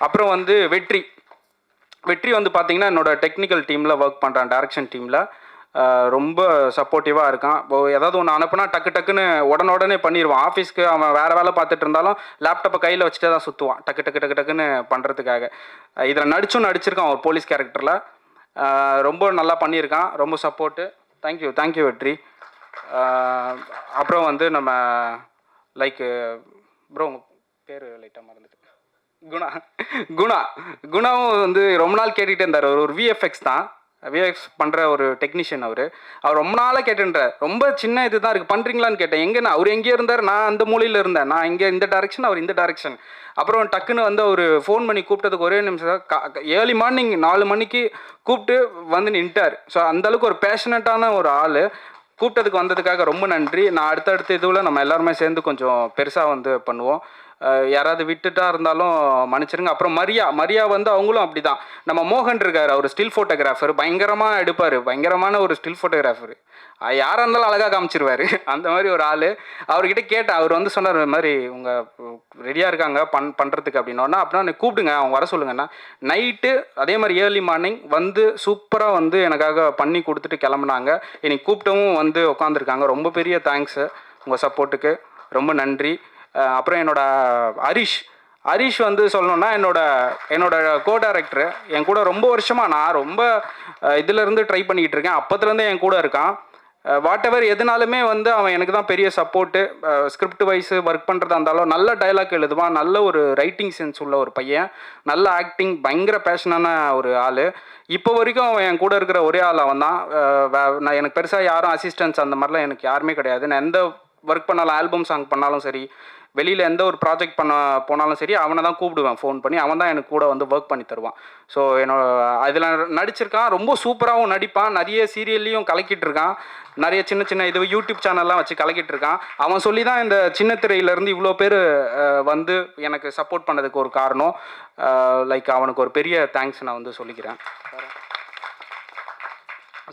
அப்புறம் வந்து வெற்றி வந்து பார்த்தீங்கன்னா என்னோட டெக்னிக்கல் டீமில் ஒர்க் பண்ணுறான், டைரக்ஷன் டீமில். ரொம்ப சப்போர்ட்டிவாக இருக்கான். இப்போ ஏதாவது ஒன்று அனுப்புனா டக்குன்னு உடனே பண்ணிடுவான். ஆஃபீஸ்க்கு அவன் வேறு வேலை பார்த்துட்டு இருந்தாலும் லேப்டாப்பை கையில் வச்சுட்டே தான் சுற்றுவான், டக்குன்னு பண்ணுறதுக்காக. இதில் நடிச்சிருக்கான் ஒரு போலீஸ் கேரக்டரில். ரொம்ப நல்லா பண்ணியிருக்கான். ரொம்ப சப்போர்ட்டு. தேங்க்யூ வெற்றி. அப்புறம் வந்து நம்ம லைக் ப்ரோ உங்கள் பேர் லைட்டாக மறந்துட்டு, குணாவும் வந்து ரொம்ப நாள் கேட்டுகிட்டே இருந்தார். ஒரு விஎஃப்எக்ஸ் தான், விஎஃப்எக்ஸ் பண்ணுற ஒரு டெக்னீஷியன். அவர் ரொம்ப நாளாக கேட்டுன்றார். ரொம்ப சின்ன இது தான் இருக்குது, பண்ணுறீங்களான்னு கேட்டேன். எங்கேண்ணா? அவர் எங்கேயே இருந்தார், நான் அந்த மூலையில் இருந்தேன். நான் இங்கே இந்த டைரக்ஷன், அவர் இந்த டைரக்ஷன். அப்புறம் டக்குன்னு வந்து அவர் ஃபோன் பண்ணி கூப்பிட்டதுக்கு ஒரே நிமிஷம் ஏர்லி மார்னிங் 4 மணிக்கு கூப்பிட்டு வந்து நின்ட்டார். ஸோ அந்தளவுக்கு ஒரு பேஷனட்டான ஒரு ஆள். கூப்பிட்டதுக்கு வந்ததுக்காக ரொம்ப நன்றி. நான் அடுத்தடுத்த இதுவில் நம்ம எல்லாருமே சேர்ந்து கொஞ்சம் பெருசாக வந்து பண்ணுவோம். யாராவது விட்டுட்டா இருந்தாலும் மன்னிச்சிருங்க. அப்புறம் மரியா வந்து அவங்களும் அப்படி தான். நம்ம மோகன் இருக்கார், அவர் ஸ்டில் ஃபோட்டோகிராஃபர், பயங்கரமாக எடுப்பார், பயங்கரமான ஒரு ஸ்டில் ஃபோட்டோகிராஃபர். யாராக இருந்தாலும் அழகாக காமிச்சிருவார். அந்த மாதிரி ஒரு ஆள். அவர்கிட்ட கேட்டேன். அவர் வந்து சொன்னார், இந்த மாதிரி உங்கள் ரெடியாக இருக்காங்க பண்ணுறதுக்கு அப்படின்னா அப்படின்னா கூப்பிடுங்க, அவங்க வர சொல்லுங்கண்ணா. நைட்டு அதே மாதிரி ஏர்லி மார்னிங் வந்து சூப்பராக வந்து எனக்காக பண்ணி கொடுத்துட்டு கிளம்புனாங்க. இன்னைக்கு கூப்பிட்டவும் வந்து உட்காந்துருக்காங்க. ரொம்ப பெரிய தேங்க்ஸு உங்கள் சப்போர்ட்டுக்கு, ரொம்ப நன்றி. அப்புறம் என்னோட ஹரிஷ் வந்து சொல்லணுன்னா என்னோட கோ டைரக்டரு. என் கூட ரொம்ப வருஷமாக நான் ரொம்ப இதிலேருந்து ட்ரை பண்ணிக்கிட்டு இருக்கேன். அப்போத்துலேருந்தே என் கூட இருக்கான். வாட் எவர் எதுனாலுமே வந்து அவன் எனக்கு தான் பெரிய சப்போர்ட்டு. ஸ்கிரிப்ட் வைஸு ஒர்க் பண்ணுறதா இருந்தாலும் நல்ல டைலாக் எழுதுவான், நல்ல ஒரு ரைட்டிங் சென்ஸ் உள்ள ஒரு பையன், நல்ல ஆக்டிங், பயங்கர பேஷனான ஒரு ஆள். இப்போ வரைக்கும் அவன் என் கூட இருக்கிற ஒரே ஆள் அவன் தான். நான் எனக்கு பெருசாக யாரும் அசிஸ்டன்ஸ் அந்த மாதிரிலாம் எனக்கு யாருமே கிடையாது. நான் எந்த ஒர்க் பண்ணாலும், ஆல்பம் சாங் பண்ணாலும் சரி, வெளியில் எந்த ஒரு ப்ராஜெக்ட் பண்ண போனாலும் சரி, அவனை தான் கூப்பிடுவேன் ஃபோன் பண்ணி. அவன் தான் எனக்கு கூட வந்து ஒர்க் பண்ணி தருவான். ஸோ அதில் நடிச்சிருக்கான். ரொம்ப சூப்பராகவும் நடிப்பான். நிறைய சீரியல்லையும் கலக்கிட்டு இருக்கான். நிறைய சின்ன இது யூடியூப் சேனல்லாம் வச்சு கலக்கிட்டு இருக்கான். அவன் சொல்லி தான் இந்த சின்ன திரையிலேருந்து இவ்வளோ பேர் வந்து எனக்கு சப்போர்ட் பண்ணதுக்கு ஒரு காரணம். லைக் அவனுக்கு ஒரு பெரிய தேங்க்ஸ் நான் வந்து சொல்லிக்கிறேன்.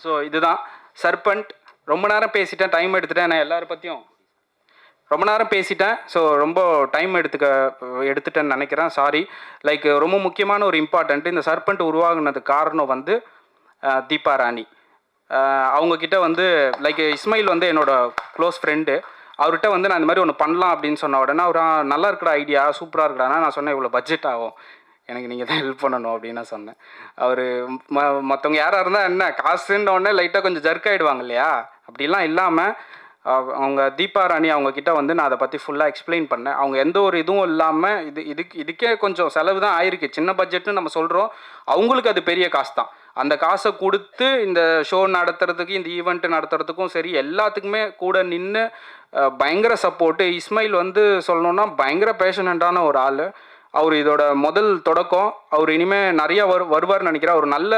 ஸோ இதுதான் சர்பண்ட். ரொம்ப நேரம் பேசிட்டேன், டைம் எடுத்துட்டேன். நான் எல்லாரை பற்றியும் ரொம்ப நேரம் பேசிட்டேன். ஸோ ரொம்ப டைம் எடுத்துட்டேன்னு நினைக்கிறேன். சாரி. லைக் ரொம்ப முக்கியமான ஒரு இம்பார்ட்டண்ட்டு, இந்த சர்பண்ட் உருவாகுனதுக்கு காரணம் வந்து தீபா ராணி. அவங்கக்கிட்ட வந்து லைக் இஸ்மாயில் வந்து என்னோட க்ளோஸ் ஃப்ரெண்டு. அவர்கிட்ட வந்து நான் இந்த மாதிரி ஒன்று பண்ணலாம் அப்படின்னு சொன்ன உடனே அவர் நல்லா இருக்கிற ஐடியா, சூப்பராக இருக்கிறானா. நான் சொன்னேன் இவ்வளோ பட்ஜெட் ஆகும், எனக்கு நீங்கள் தான் ஹெல்ப் பண்ணணும் அப்படின்னு நான் சொன்னேன். அவர் மற்றவங்க யாராக இருந்தால் என்ன காசுன்ற உடனே லைட்டாக கொஞ்சம் ஜர்க் ஆகிடுவாங்க இல்லையா, அப்படிலாம் இல்லாமல் அவங்க தீபா ராணி அவங்கக்கிட்ட வந்து நான் அதை பற்றி ஃபுல்லாக எக்ஸ்பிளைன் பண்ணேன். அவங்க எந்த ஒரு இதுவும் இல்லாமல் இதுக்கே கொஞ்சம் செலவு தான் ஆயிருக்கு, சின்ன பட்ஜெட்னு நம்ம சொல்கிறோம், அவங்களுக்கு அது பெரிய காசு தான். அந்த காசை கொடுத்து இந்த ஷோ நடத்துறதுக்கு, இந்த ஈவெண்ட் நடத்துறதுக்கும் சரி, எல்லாத்துக்குமே கூட நின்று பயங்கர சப்போர்ட்டு. இஸ்மாயில் வந்து சொல்லணுன்னா பயங்கர பேஷனண்டான ஒரு ஆள். அவர் இதோட முதல் தொடக்கம். அவர் இனிமேல் நிறையா வருவார்னு நினைக்கிறேன். ஒரு நல்ல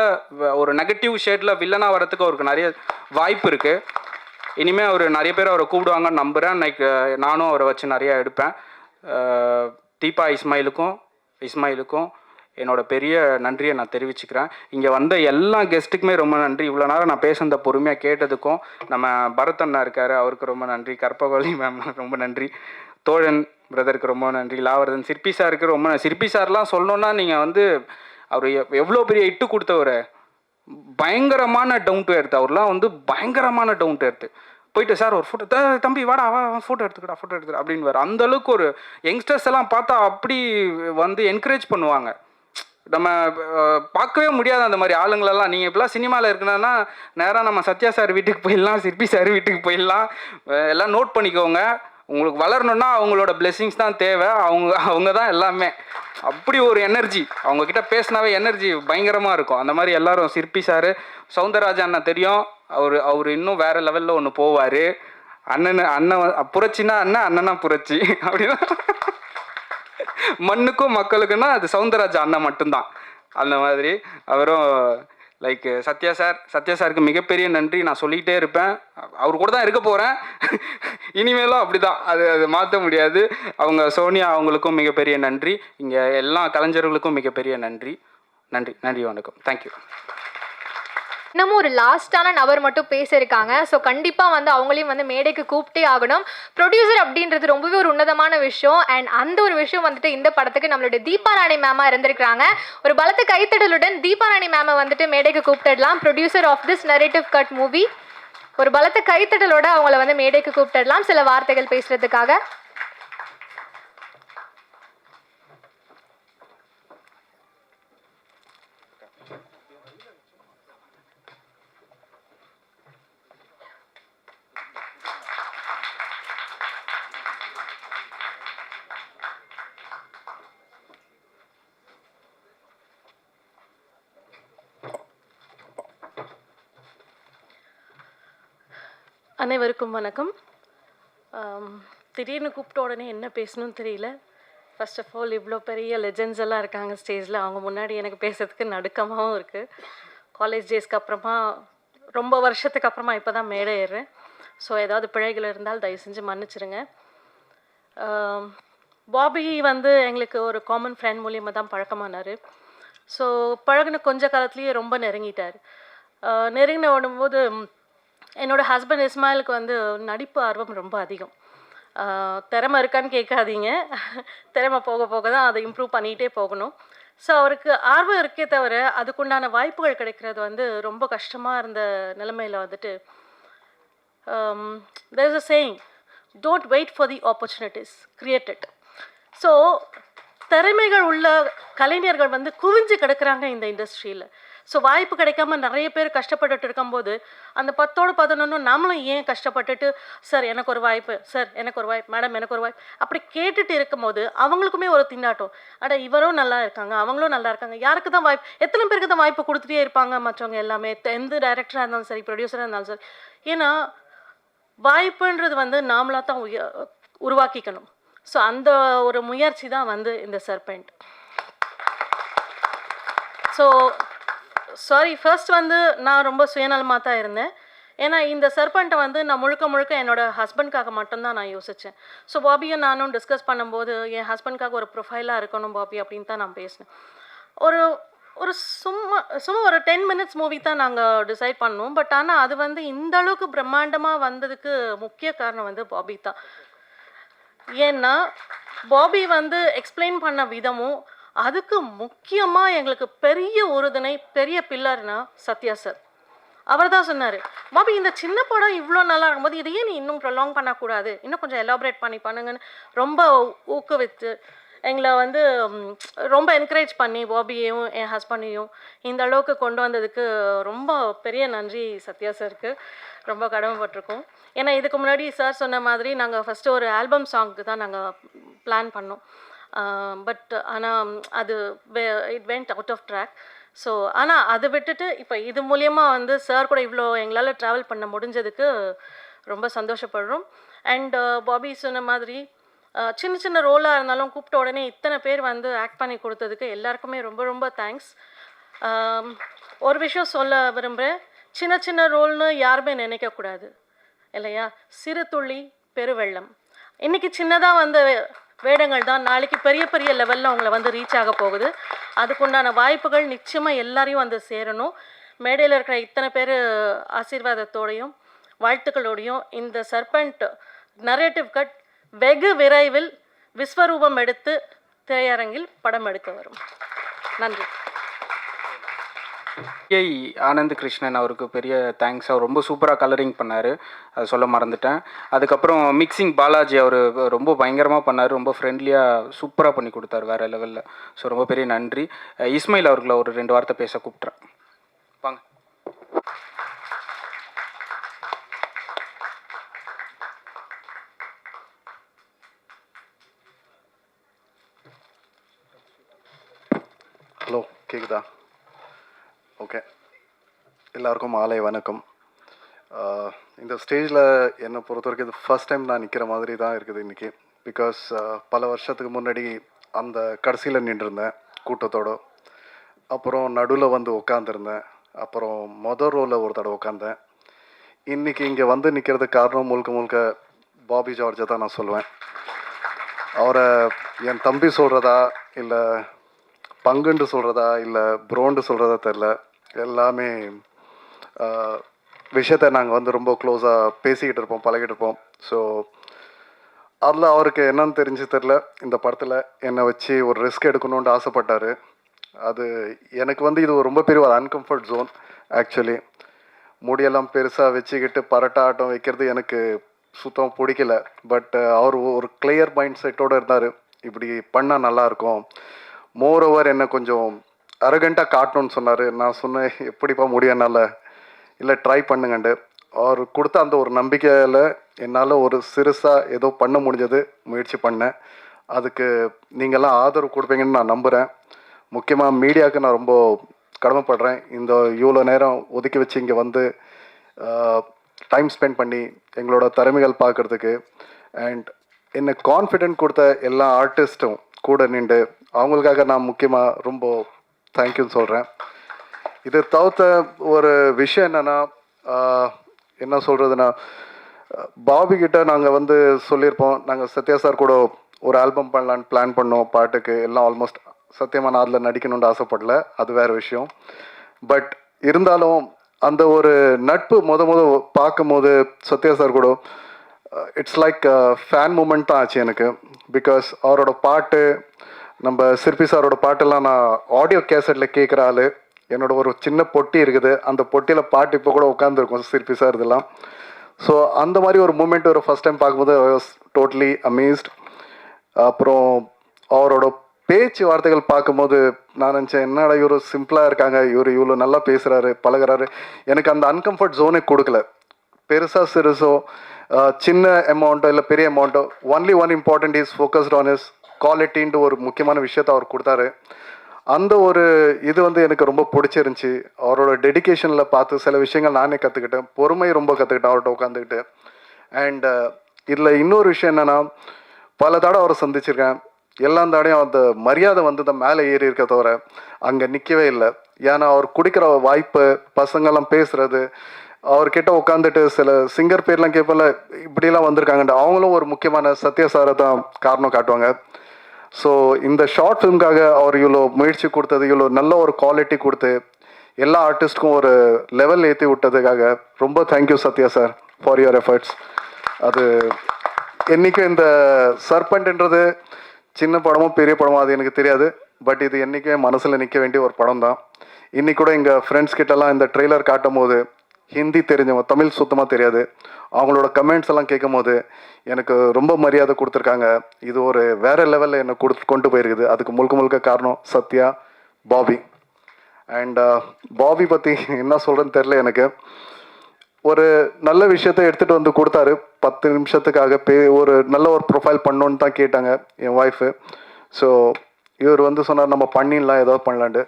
ஒரு நெகட்டிவ் ஷேடில் வில்லனாக வரத்துக்கு அவருக்கு நிறைய வாய்ப்பு இருக்குது. இனிமேல் அவர் நிறைய பேர் அவரை கூப்பிடுவாங்கன்னு நம்புகிறேன். நானும் அவரை வச்சு நிறையா எடுப்பேன். தீபா இஸ்மாயிலுக்கும் என்னோட பெரிய நன்றியை நான் தெரிவிச்சுக்கிறேன். இங்கே வந்த எல்லா கெஸ்ட்டுக்குமே ரொம்ப நன்றி. இவ்வளோ நேரம் நான் பேசுனத பொறுமையாக கேட்டதுக்கும். நம்ம பரத் அண்ணா இருக்கார், அவருக்கு ரொம்ப நன்றி. கற்பகவல்லி மேம் ரொம்ப நன்றி. தோழன் பிரதருக்கு ரொம்ப நன்றி. லாவர்தன் சிற்பி சாருக்கு ரொம்ப சிற்பி சார்லாம் சொல்லணுன்னா நீங்கள் வந்து அவர் எவ்வளோ பெரிய இட்டு கொடுத்தவர், பயங்கரமான டவுன் டு எர்த். அவர்லாம் வந்து பயங்கரமான டவுன் டு எர்த்து. போயிட்டு சார் ஒரு ஃபோட்டோ, தம்பி வாடா ஃபோட்டோ எடுத்துக்கிட்டா அப்படின்னு அந்தளவுக்கு ஒரு யங்ஸ்டர்ஸ் எல்லாம் பார்த்தா அப்படி வந்து என்கரேஜ் பண்ணுவாங்க. நம்ம பார்க்கவே முடியாது அந்த மாதிரி ஆளுங்களெல்லாம். நீங்கள் இப்போலாம் சினிமாவில் இருக்கணும்னா நேராக நம்ம சத்யா சார் வீட்டுக்கு போயிடலாம், சிற்பி சார் வீட்டுக்கு போயிடலாம். எல்லாம் நோட் பண்ணிக்கோங்க. உங்களுக்கு வளரணுன்னா அவங்களோட பிளெஸ்ஸிங்ஸ் தான் தேவை. அவங்க தான் எல்லாமே. அப்படி ஒரு எனர்ஜி, அவங்கக்கிட்ட பேசினாவே எனர்ஜி பயங்கரமாக இருக்கும். அந்த மாதிரி எல்லாரும், சிற்பி சார், சவுந்தரராஜன் அண்ணன் தெரியும், அவர் இன்னும் வேறு லெவலில் ஒன்று போவார். அண்ணன் புரட்சின்னா அண்ணனா புரட்சி அப்படின்னா மண்ணுக்கும் மக்களுக்குன்னா அது சவுந்தரராஜன் அண்ணன் மட்டும்தான். அந்த மாதிரி அவரும் லைக் சத்யா சாருக்கு மிகப்பெரிய நன்றி. நான் சொல்லிக்கிட்டே இருப்பேன், அவர் கூட தான் இருக்க போகிறேன் இனிமேலும் அப்படி தான், அது மாற்ற முடியாது. அவங்க சோனியா அவங்களுக்கும் மிகப்பெரிய நன்றி. இங்கே எல்லா கலைஞர்களுக்கும் மிகப்பெரிய நன்றி. வணக்கம். தேங்க்யூ. இன்னமும் ஒரு லாஸ்டான நபர் மட்டும் பேசியிருக்காங்க. ஸோ கண்டிப்பாக வந்து அவங்களையும் வந்து மேடைக்கு கூப்பிட்டே ஆகணும். ப்ரொடியூசர் அப்படின்றது ரொம்பவே ஒரு உன்னதமான விஷயம். அண்ட் அந்த ஒரு விஷயம் வந்துட்டு இந்த படத்துக்கு நம்மளுடைய தீபா ராணி மேமாக இருந்திருக்கிறாங்க. ஒரு பலத்த கைத்தடலுடன் தீபா ராணி மேமை வந்துட்டு மேடைக்கு கூப்பிட்டுடலாம். Producer of this narrative cut movie. ஒரு பலத்த கைத்தடலோட அவங்கள வந்து மேடைக்கு கூப்பிட்டுடலாம் சில வார்த்தைகள் பேசுறதுக்காக. அனைவருக்கும் வணக்கம். திடீர்னு கூப்பிட்ட உடனே என்ன பேசணும்னு தெரியல. ஃபர்ஸ்ட் ஆஃப் ஆல் இவ்வளோ பெரிய லெஜெண்ட்ஸ் எல்லாம் இருக்காங்க ஸ்டேஜில். அவங்க முன்னாடி எனக்கு பேசுறதுக்கு நடுக்கமாகவும் இருக்குது. காலேஜ் டேஸ்க்கு அப்புறமா ரொம்ப வருஷத்துக்கு அப்புறமா இப்போ தான் மேடை ஏறுறேன். ஸோ ஏதாவது பிழைகள் இருந்தால் தயவு செஞ்சு மன்னிச்சிருங்க. பாபி வந்து எங்களுக்கு ஒரு காமன் ஃப்ரெண்ட் மூலியமாக தான் பழக்கமானார். ஸோ பழகின கொஞ்ச காலத்துலேயே ரொம்ப நெருங்கிட்டார். நெருங்கின உடம்போது என்னோடய ஹஸ்பண்ட் இஸ்மாயிலுக்கு வந்து நடிப்பு ஆர்வம் ரொம்ப அதிகம். திறமை இருக்கான்னு கேட்காதீங்க, திறமை போக போக தான் அதை இம்ப்ரூவ் பண்ணிகிட்டே போகணும். ஸோ அவருக்கு ஆர்வம் இருக்கே தவிர அதுக்குண்டான வாய்ப்புகள் கிடைக்கிறது வந்து ரொம்ப கஷ்டமாக இருந்த நிலைமையில் வந்துட்டு there is a saying, don't wait for the opportunities, create it. So திறமைகள் உள்ள கலைஞர்கள் வந்து குவிஞ்சு கிடக்குறாங்க இந்த இண்டஸ்ட்ரியில். ஸோ வாய்ப்பு கிடைக்காம நிறைய பேர் கஷ்டப்பட்டுட்டு இருக்கும்போது அந்த 10ஓட 11 நாமளும் ஏன் கஷ்டப்பட்டுட்டு சார் எனக்கு ஒரு வாய்ப்பு, சார் எனக்கு ஒரு வாய்ப்பு, மேடம் எனக்கு ஒரு வாய்ப்பு அப்படி கேட்டுட்டு இருக்கும்போது அவங்களுக்குமே ஒரு திண்டாட்டம். அட இவரும் நல்லா இருக்காங்க, அவங்களும் நல்லா இருக்காங்க, யாருக்கு தான் வாய்ப்பு, எத்தனை பேருக்கு தான் வாய்ப்பு கொடுத்துட்டே இருப்பாங்க மற்றவங்க எல்லாமே, எந்த டைரக்டராக இருந்தாலும் சரி, ப்ரொடியூசராக இருந்தாலும் சரி. ஏன்னா வாய்ப்புன்றது வந்து நாமளாக தான் உருவாக்கிக்கணும். ஸோ அந்த ஒரு முயற்சி தான் வந்து இந்த சர்பெண்ட். ஸோ சாரி, ஃபர்ஸ்ட் வந்து நான் ரொம்ப சுயநலமாக தான் இருந்தேன். ஏன்னா இந்த சர்பெண்ட்டை வந்து நான் முழுக்க என்னோடய ஹஸ்பண்டுக்காக மட்டும்தான் நான் யோசித்தேன். ஸோ பாபியும் நானும் டிஸ்கஸ் பண்ணும்போது என் ஹஸ்பண்டுக்காக ஒரு ப்ரொஃபைலாக இருக்கணும் பாபி அப்படின்னு தான் நான் பேசினேன். ஒரு சும்மா ஒரு 10 minutes மூவி தான் நாங்கள் டிசைட் பண்ணோம். பட் ஆனால் அது வந்து இந்த அளவுக்கு பிரம்மாண்டமாக வந்ததுக்கு முக்கிய காரணம் வந்து பாபி தான். ஏன்னா பாபி வந்து எக்ஸ்பிளைன் பண்ண விதமும், அதுக்கு முக்கியமாக எங்களுக்கு பெரிய உறுதுணை, பெரிய பில்லர்னா சத்யா சார். அவர் தான் சொன்னார், பாபி இந்த சின்ன படம் இவ்வளோ நல்லா இருக்கும்போது இதையே நீ இன்னும் ப்ரொலாங் பண்ணக்கூடாது, இன்னும் கொஞ்சம் எலாபரேட் பண்ணி பண்ணுங்கன்னு ரொம்ப ஊக்குவித்து எங்களை வந்து ரொம்ப என்கரேஜ் பண்ணி பாபியையும் என் ஹஸ்பண்டையும் இந்த அளவுக்கு கொண்டு வந்ததுக்கு ரொம்ப பெரிய நன்றி சத்யா சாருக்கு. ரொம்ப கடமைப்பட்டிருக்கோம். ஏன்னா இதுக்கு முன்னாடி சார் சொன்ன மாதிரி நாங்கள் ஃபஸ்ட்டு ஒரு ஆல்பம் சாங்க்கு தான் நாங்கள் பிளான் பண்ணோம். பட் ஆனால் அது it went out of track. So ஆனால் அதை விட்டுட்டு இப்போ இது மூலியமாக வந்து சார் கூட இவ்வளோ எங்களால் ட்ராவல் பண்ண முடிஞ்சதுக்கு ரொம்ப சந்தோஷப்படுறோம். அண்ட் பாபி சொன்ன மாதிரி சின்ன சின்ன ரோலாக இருந்தாலும் கூப்பிட்ட உடனே இத்தனை பேர் வந்து ஆக்ட் பண்ணி கொடுத்ததுக்கு எல்லாருக்குமே ரொம்ப ரொம்ப தேங்க்ஸ். ஒரு விஷயம் சொல்ல விரும்புகிறேன், சின்ன சின்ன ரோல்னு யாருமே நினைக்கக்கூடாது இல்லையா? சிறு துளி பெருவெள்ளம். இன்றைக்கி சின்னதாக வந்த வேடங்கள் தான் நாளைக்கு பெரிய பெரிய லெவலில் அவங்கள வந்து ரீச் ஆக போகுது. அதுக்குண்டான வாய்ப்புகள் நிச்சயமாக எல்லாரையும் வந்து சேரணும். மேடையில் இருக்கிற இத்தனை பேர் ஆசீர்வாதத்தோடையும் வாழ்த்துக்களோடையும் இந்த சர்பண்ட் நரேட்டிவ் கட் வெகு விரைவில் விஸ்வரூபம் எடுத்து திரையரங்கில் படம் எடுக்க வரும். நன்றி. ஏஐ ஆனந்த் கிருஷ்ணன் அவருக்கு பெரிய தேங்க்ஸ். அவர் ரொம்ப சூப்பராக கலரிங் பண்ணார், அதை சொல்ல மறந்துட்டேன். அதுக்கப்புறம் மிக்சிங் பாலாஜி அவர் ரொம்ப பயங்கரமாக பண்ணார், ரொம்ப ஃப்ரெண்ட்லியாக சூப்பராக பண்ணி கொடுத்தாரு வேறு லெவலில். ஸோ ரொம்ப பெரிய நன்றி. இஸ்மாயில் அவர்களை ஒரு 2 வார்த்தை பேச கூப்பிட்றேன். வாங்க. ஹலோ, கேக்குதா? ஓகே, எல்லாருக்கும் மாலை வணக்கம். இந்த ஸ்டேஜில் என்னை பொறுத்த வரைக்கும் இது ஃபர்ஸ்ட் டைம் நான் நிற்கிற மாதிரி தான் இருக்குது இன்றைக்கி. பிகாஸ் பல வருஷத்துக்கு முன்னாடி அந்த கடைசியில் நின்றுருந்தேன் கூட்டத்தோடு. அப்புறம் நடுவில் வந்து உட்காந்துருந்தேன். அப்புறம் மொதல் ரோவில் ஒரு தடவை உட்காந்தேன். இன்றைக்கி இங்கே வந்து நிற்கிறதுக்கு காரணம் முழுக்க முழுக்க பாபி ஜார்ஜை தான் நான் சொல்லுவேன். அவரை என் தம்பி சொல்கிறதா இல்லை பங்குண்டு சொல்கிறதா இல்லை ப்ரோண்டு சொல்கிறதா தெரில, எல்லாமே விஷயத்தை நாங்கள் வந்து ரொம்ப க்ளோஸாக பேசிக்கிட்டு இருப்போம், பழகிட்டு இருப்போம். ஸோ அதில் அவருக்கு என்னன்னு தெரிஞ்சு தெரில, இந்த படத்தில் என்னை வச்சு ஒரு ரிஸ்க் எடுக்கணுன்ட்டு ஆசைப்பட்டார். அது எனக்கு வந்து இது ரொம்ப பெரிய ஒரு அன்கம்ஃபர்ட் ஜோன். ஆக்சுவலி முடியெல்லாம் பெருசாக வச்சுக்கிட்டு பரட்டாட்டம் வைக்கிறது எனக்கு சுத்தம் பிடிக்கல. பட் அவர் ஒரு கிளியர் மைண்ட் செட்டோடு இருந்தார், இப்படி பண்ணால் நல்லாயிருக்கும். மோர் ஓவர் என்ன கொஞ்சம் அரகண்ட்டாக காட்டணும்னு சொன்னார். நான் சொன்னேன், எப்படிப்பா முடியும் என்னால், இல்லை ட்ரை பண்ணுங்கண்டு. அவர் கொடுத்த அந்த ஒரு நம்பிக்கையில் என்னால் ஒரு சிறுசாக ஏதோ பண்ண முடிஞ்சது, முயற்சி பண்ணேன். அதுக்கு நீங்கள்லாம் ஆதரவு கொடுப்பீங்கன்னு நான் நம்புகிறேன். முக்கியமாக மீடியாவுக்கு நான் ரொம்ப கடமைப்படுறேன். இந்த இவ்வளோ நேரம் ஒதுக்கி வச்சு இங்கே வந்து டைம் ஸ்பெண்ட் பண்ணி எங்களோட திறமைகள் பார்க்குறதுக்கு. அண்ட் என்னை கான்ஃபிடென்ட் கொடுத்த எல்லா ஆர்டிஸ்ட்டும் கூட நின்று அவங்களுக்காக நான் முக்கியமாக ரொம்ப தேங்க்யூன்னு சொல்கிறேன். இது தவிர்த்த ஒரு விஷயம் என்னென்னா, என்ன சொல்கிறதுனா, பாபி கிட்ட நாங்கள் வந்து சொல்லியிருப்போம், நாங்கள் சத்யா சார் கூட ஒரு ஆல்பம் பண்ணலான்னு பிளான் பண்ணோம். பாட்டுக்கு எல்லாம் ஆல்மோஸ்ட் சத்தியமாக நான் அதில் நடிக்கணும்னு ஆசைப்படல, அது வேறு விஷயம். பட் இருந்தாலும் அந்த ஒரு நட்பு முத பார்க்கும்போது சத்யா சார் கூட இட்ஸ் லைக் ஃபேன் மூமெண்ட் தான் ஆச்சு எனக்கு. பிகாஸ் அவரோட பாட்டு, நம்ம சிற்பி சாரோட பாட்டெல்லாம் நான் ஆடியோ கேசட்டில் கேட்குற ஆள். என்னோட ஒரு சின்ன பொட்டி இருக்குது, அந்த பொட்டியில் பாட்டு இப்போ கூட உட்காந்துருக்கும் சிற்பி சார் இதெல்லாம். ஸோ அந்த மாதிரி ஒரு மூமெண்ட் ஒரு ஃபஸ்ட் டைம் பார்க்கும்போது ஐ வாஸ் டோட்டலி அமேஸ்ட். அப்புறம் அவரோட பேச்சு வார்த்தைகள் பார்க்கும்போது நான் நினச்சேன், என்னடா இவர் சிம்பிளாக இருக்காங்க, இவர் இவ்வளோ நல்லா பேசுகிறாரு, பழகிறாரு. எனக்கு அந்த அன்கம்ஃபர்ட் ஜோனே கொடுக்கல. பெருசாக சிறுசோ சின்ன அமௌண்ட்டோ இல்லை பெரிய அமௌண்ட்டோ, only one important is focused on is குவாலிட்டின்ட்டு ஒரு முக்கியமான விஷயத்தை அவர் கொடுத்தாரு. அந்த ஒரு இது வந்து எனக்கு ரொம்ப பிடிச்சிருந்துச்சி. அவரோட டெடிக்கேஷனில் பார்த்து சில விஷயங்கள் நானே கற்றுக்கிட்டேன், பொறுமை ரொம்ப கற்றுக்கிட்டேன் அவர்கிட்ட உட்காந்துக்கிட்டு. அண்ட் இதில் இன்னொரு விஷயம் என்னென்னா, பல தடவை அவரை சந்திச்சிருக்கேன். எல்லா தடையும் அந்த மரியாதை வந்து இந்த மேலே ஏறி இருக்க தவிர அங்கே நிற்கவே இல்லை. ஏன்னா அவர் குடிக்கிற வாய்ப்பு, பசங்கள்லாம் பேசுகிறது, அவர்கிட்ட உட்காந்துட்டு சில சிங்கர் பேர்லாம் கேட்பல, இப்படிலாம் வந்திருக்காங்கன்ட்டு அவங்களும் ஒரு முக்கியமான சத்யா சாரை தான் காரணம் காட்டுவாங்க. ஸோ இந்த ஷார்ட் ஃபிலிம்காக அவர் இவ்வளோ முயற்சி கொடுத்தது, இவ்வளோ நல்ல ஒரு குவாலிட்டி கொடுத்து எல்லா ஆர்டிஸ்ட்க்கும் ஒரு லெவல் ஏற்றி விட்டதுக்காக ரொம்ப thank you Sathya sir for your efforts. அது என்றைக்கும் இந்த சர்பண்ட்ன்றது சின்ன படமோ பெரிய படமோ அது எனக்கு தெரியாது, பட் இது என்றைக்குமே மனசில் நிற்க வேண்டிய ஒரு படம் தான். இன்றைக்கி கூட எங்கள் ஃப்ரெண்ட்ஸ் கிட்டலாம் இந்த ட்ரெய்லர் காட்டும் போது ஹிந்தி தெரிஞ்சவங்க, தமிழ் சுத்தமாக தெரியாது. அவங்களோட கமெண்ட்ஸ் எல்லாம் கேட்கும் போது எனக்கு ரொம்ப மரியாதை கொடுத்துருக்காங்க. இது ஒரு வேறு லெவலில் என்னை கொண்டு போயிருக்குது. அதுக்கு முழுக்க முழுக்க காரணம் சத்யா, பாபி. அண்ட் பாபி பற்றி என்ன சொல்கிறேன்னு தெரில எனக்கு. ஒரு நல்ல விஷயத்த எடுத்துகிட்டு வந்து கொடுத்தாரு. 10 நிமிஷத்துக்காக ஒரு நல்ல ஒரு ப்ரொஃபைல் பண்ணோன்னு தான் கேட்டாங்க என் ஒய்ஃபு. ஸோ இவர் வந்து சொன்னார் நம்ம பண்ணிடலாம், ஏதாவது பண்ணலான்ட்டு.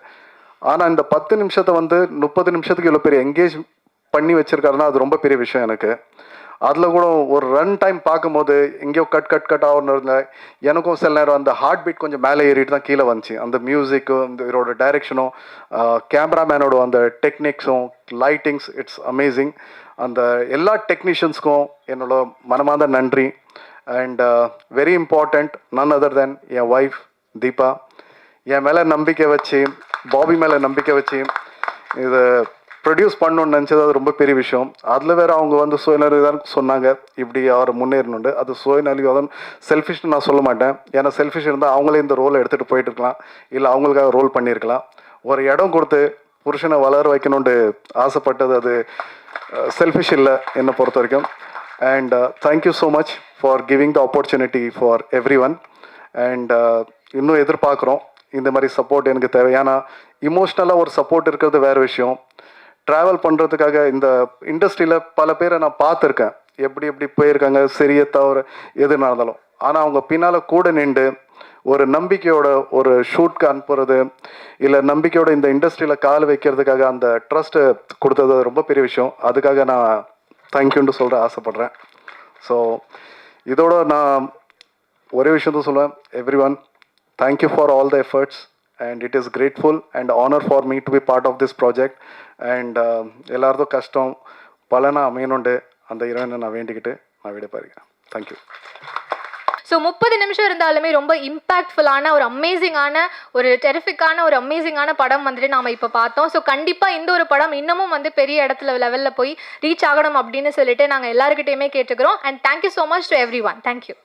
ஆனால் இந்த 10 நிமிஷத்தை வந்து 30 நிமிஷத்துக்கு இவ்வளோ பெரிய எங்கேஜ் பண்ணி வச்சுருக்காருன்னா அது ரொம்ப பெரிய விஷயம் எனக்கு. அதில் கூட ஒரு ரன் டைம் பார்க்கும்போது எங்கேயோ கட் ஆகணும். எனக்கும் சில நேரம் அந்த ஹார்ட் பீட் கொஞ்சம் மேலே ஏறிட்டு தான் கீழே வந்துச்சு. அந்த மியூசிக்கும் இந்த இவரோட டைரெக்ஷனும் கேமராமேனோட அந்த டெக்னிக்ஸும் லைட்டிங்ஸ், இட்ஸ் அமேசிங். அந்த எல்லா டெக்னீஷியன்ஸ்க்கும் என்னோட மனமார்ந்த நன்றி. And very important, none other than என் ஒய்ஃப் தீபா. என் மேலே நம்பிக்கை வச்சு, பாபி மேலே நம்பிக்கை வச்சு இதை ப்ரொடியூஸ் பண்ணணுன்னு நினச்சது அது ரொம்ப பெரிய விஷயம். அதில் வேறு அவங்க வந்து சுயநலிதான் சொன்னாங்க, இப்படி அவர் முன்னேறணுண்டு. அது சுயநலிவாதம், செல்ஃபிஷ்னு நான் சொல்ல மாட்டேன். ஏன்னா செல்ஃபிஷ் இருந்தால் அவங்களே இந்த ரோலை எடுத்துகிட்டு போயிட்டுருக்கலாம், இல்லை அவங்களுக்காக ரோல் பண்ணியிருக்கலாம். ஒரு இடம் கொடுத்து புருஷனை வளர வைக்கணுன்ட்டு ஆசைப்பட்டது அது செல்ஃபிஷ் இல்லை என்னை பொறுத்த வரைக்கும். And thank you so much for giving the opportunity for every one. And இன்னும் எதிர்பார்க்குறோம் இந்த மாதிரி சப்போர்ட் எனக்கு தேவை. ஏன்னா இமோஷ்னலாக ஒரு சப்போர்ட் இருக்கிறது வேறு விஷயம். ட்ராவல் பண்ணுறதுக்காக இந்த இண்டஸ்ட்ரியில் பல பேரை நான் பார்த்துருக்கேன், எப்படி போயிருக்காங்க, சரியே தவிர எது நடந்தாலும். ஆனால் அவங்க பின்னால் கூட நின்று ஒரு நம்பிக்கையோட ஒரு ஷூட்க்கு அனுப்புறது, இல்லை நம்பிக்கையோட இந்த இண்டஸ்ட்ரியில் கால் வைக்கிறதுக்காக அந்த ட்ரஸ்ட்டு கொடுத்தது ரொம்ப பெரிய விஷயம். அதுக்காக நான் தேங்க்யூன்னு சொல்கிற ஆசைப்பட்றேன். ஸோ இதோட நான் ஒரே விஷயம் தான் சொல்லுவேன், every one thank you for all the efforts. And it is grateful and honor for me to be part of this project. And எல்லாரதும் கஷ்டம் பலனா அமையணுண்டு அந்த இறைவனை நான் வேண்டிக்கிட்டு நான் விட பாருங்க. தேங்க்யூ. ஸோ 30 நிமிஷம் இருந்தாலுமே ரொம்ப இம்பேக்ட்ஃபுல்லான ஒரு அமேசிங்கான ஒரு டெரிஃபிக்கான ஒரு அமேசிங்கான படம் வந்துட்டு நாம் இப்போ பார்த்தோம். ஸோ கண்டிப்பாக இந்த ஒரு படம் இன்னமும் வந்து பெரிய இடத்துல லெவலில் போய் ரீச் ஆகணும் அப்படின்னு சொல்லிட்டு நாங்கள் எல்லாருக்கிட்டையுமே கேட்டுக்கிறோம். And thank you so much to every one. Thank you.